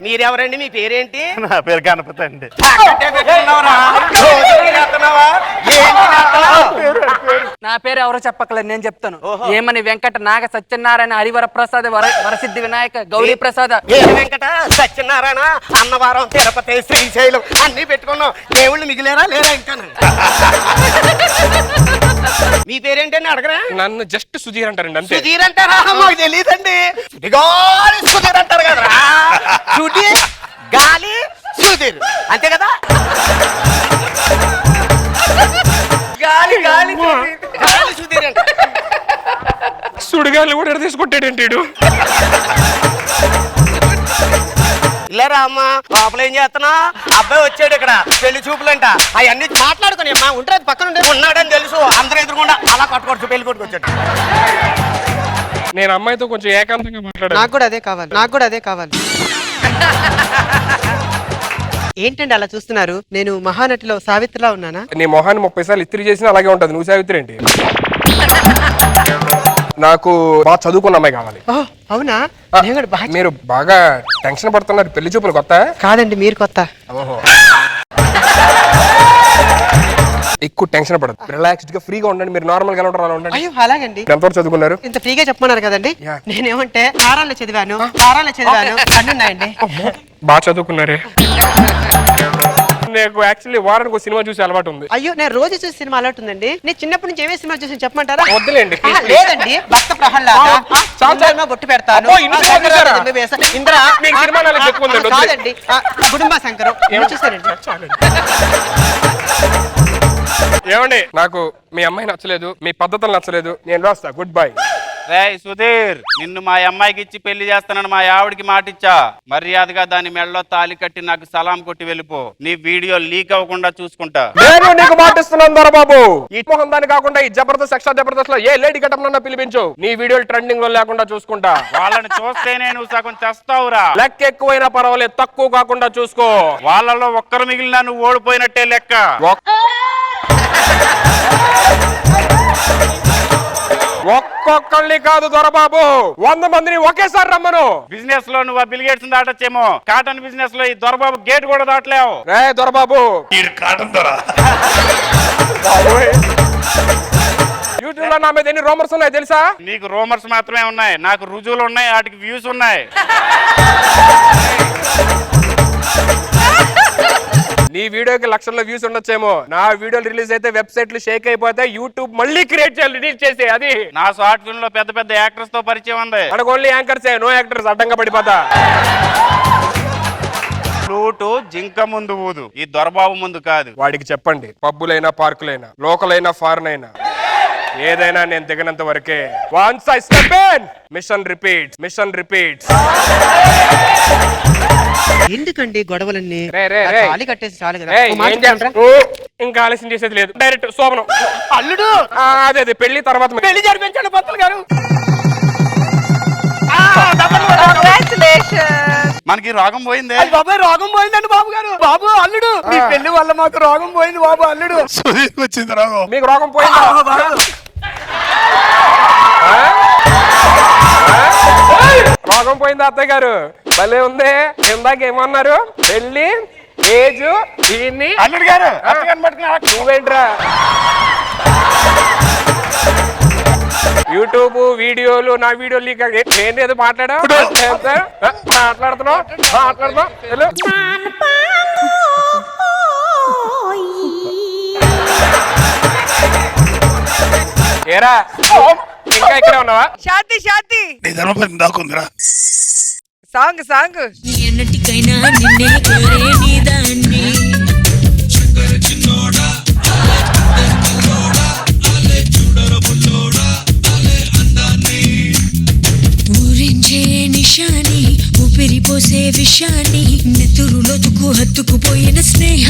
మీరెవరండి? మీ పేరేంటి? నా పేరు గణపతి అండి. నా పేరు ఎవరో చెప్పకలేదు, నేను చెప్తాను. ఏమని వెంకట నాగ సత్యనారాయణ హరివర ప్రసాద్ వరసిద్ధి వినాయక గౌరీ ప్రసాద్. వెంకట సత్యనారాయణ అన్నవరం తిరుపతి శ్రీశైలం అన్ని పెట్టుకున్నాం, దేవుళ్ళు మిగిలేరా లేరా ఇంకా? మీ పేరేంటని అడగరా? నన్ను జస్ట్ సుధీర్ అంటారండి, అంతే. సుధీర్ అంటారా? మాకు తెలియదండి. సుధీర్ అంటారు కదా, సుధీర్ గాలి సుధీర్ అంతే కదా. గాలి గాలి గాలి సుధీర్ అంటే సుడిగాలు కూడా తీసుకుంటాడేంటి? ఇల్లరా అమ్మా, లోపల ఏం చేస్తున్నా? అబ్బాయి వచ్చాడు ఇక్కడ, పెళ్లి చూపులంట, అవన్నీ మాట్లాడుకుని అమ్మా ఉంటారు, పక్కన ఉన్నాడని తెలుసు, అందరూ ఎదురుకుండా అలా కొట్టుకోవచ్చు, పెళ్లి కొట్టుకు వచ్చాడు. నేను అమ్మాయితో కొంచెం ఏకాంతంగా మాట్లాడాను. నాకు కూడా అదే కావాలి. ఏంటండి అలా చూస్తున్నారు? నేను మహానటిలో సావిత్రిలా ఉన్నానా? నీ మొహాన్ని 30 సార్లు ఇస్త్రీ చేసినా అలాగే ఉంటది, నువ్వు సావిత్రి ఏంటి? నాకు బాగా చదువుకున్న అమ్మాయి కావాలి. అవునా? మీరు బాగా టెన్షన్ పడుతున్నారు, పెళ్లి చూపులు కొత్త కాదండి, మీరు కొత్త. ఎక్కువ టెన్షన్ పడదు, రిలాక్స్డ్ గా ఫ్రీగా ఉండండి. మీరు నార్మల్ గా ఉండండి. అయ్యో అలాగండి. ఎంతవరకు చదువుకున్నారు? ఇంత ఫ్రీగా చెప్పమన్నారు కదండి. నేనేమంటే ఆరాల్లో చదివాను అన్నున్నాయండి. బాగా చదువుకున్నారే. నాకు యాక్చువల్లీ వారానికి ఒక సినిమా చూసి అలవాటు ఉంది. అయ్యో నేను రోజు చూసి సినిమా అలవాటు ఉందండి. నేను చిన్నప్పటి నుంచి ఏమే సినిమా చూసి చెప్పమంటారా? వద్దులేండి. లేదండి, భక్త ప్రహ్లాద బొట్టు పెడతాను, కాదండి కుటుంబ శంకరం చూసారండి. ఏమండి, నాకు మీ అమ్మాయి నచ్చలేదు, మీ పద్ధతులు నచ్చలేదు, నేను రాస్తా, గుడ్ బై. రేయ్ సుధీర్, నిన్ను మా అమ్మాయికి ఇచ్చి పెళ్లి చేస్తానని మా ఆవిడికి మాటిచ్చా. మర్యాదగా దాని మెడలో తాలి కట్టి నాకు సలాం కొట్టి వెళ్ళిపో. నీ వీడియో లీక్ అవ్వకుండా చూసుకుంటా. నేను నీకు మాటిస్తున్నాను దొరబాబు, ఈ మొహం దాని కాకుండా ఈ జబర్దస్త్ ఎక్స్ట్రా జబర్దస్త్ లో ఏ లేడీ గెటప్ పిలిపించు, నీ వీడియోలు ట్రెండింగ్ లో లేకుండా చూసుకుంటా. వాళ్ళని చూస్తేనే నువ్వు సగం చేస్తావురా. లెక్క ఎక్కువైనా పర్వాలేదు, తక్కువ కాకుండా చూసుకో. వాళ్ళలో ఒక్కరు మిగిలినా నువ్వు ఓడిపోయినట్టే లెక్క. ఒక్కొక్కళ్ళని కాదు దొరబాబు, 100 మందిని ఒకేసారి రమ్మను. బిజినెస్ లో నువ్వు బిల్ గేట్స్ దాటొచ్చేమో, కాటన్ బిజినెస్ లో ఈ దొరబాబు గేట్ కూడా దాటలేవు. రే దొరబాబు, కాటన్ దొర యూట్యూబ్ లో నా మీద ఎన్ని రూమర్స్ ఉన్నాయి తెలుసా? నీకు రూమర్స్ మాత్రమే ఉన్నాయి, నాకు రుజువులు ఉన్నాయి, వాటికి వ్యూస్ ఉన్నాయి. నీ వీడియోకి లక్షల్లో వ్యూస్ ఉండొచ్చేమో, నా వీడియోలు రిలీజ్ అయితే వెబ్సైట్లు షేక్ అయిపోతే యూట్యూబ్ మళ్ళీ క్రియేట్ చేయాలి, రిలీజ్ చేసి. అది నా షార్ట్ ఫిల్మ్ లో పెద్ద పెద్ద యాక్టర్స్ తో పరిచయం ఉంది. మనకు ఓన్లీ యాంకర్స్, నో యాక్టర్స్. అడ్డంగా పడిపోతా. ఫ్లూటు జింక ముందు ఊదు, ఈ దొరబాబు ముందు కాదు. వాడికి చెప్పండి, పబ్బులైనా పార్కులైనా లోకల్ అయినా ఫారెన్ అయినా ఏదైనా నేను దిగినంత వరకే. Once I step in, mission repeats, mission repeats. ఎందుకండి గొడవలన్నీ? తాళి కట్టేసి చాలు కదా. ఇంకా ఆలస్యం చేసేది లేదు, డైరెక్ట్ శోభనం. అల్లుడు అదే పెళ్లి తర్వాత పెళ్లి జరిపించండి పంతులు గారు. మనకి రోగం పోయింది. బాబాయ్ రోగం పోయిందండి బాబు గారు. బాబు అల్లుడు, మీ పెళ్లి వల్ల మాకు రోగం పోయింది బాబు. అల్లుడు వచ్చింది రోగం. మీకు రోగం పోయిందా? రోగం పోయిందా అత్తయ్య గారు? భలే ఉంది. ఇందాక ఏమన్నారు? పెళ్లి, ఏజ్, దీన్ని. అల్లుడు గారు నువ్వేంట్రా యూట్యూబ్ వీడియోలు, నా వీడియో లీక్ నేనేదో మాట్లాడుతున్నావు. ఏరా ఇంకా ఇక్కడే ఉన్నావా? శాంతి శాంతి నీ ధర్మపతి దాకుందిరా. Song song. ఎన్నటికైనా నిన్నే కోరే నీదాన్ని ఊరించే నిశాని, ఊపిరిపోసే విషాన్ని, నెత్తురులోతుకు హత్తుకుపోయిన స్నేహ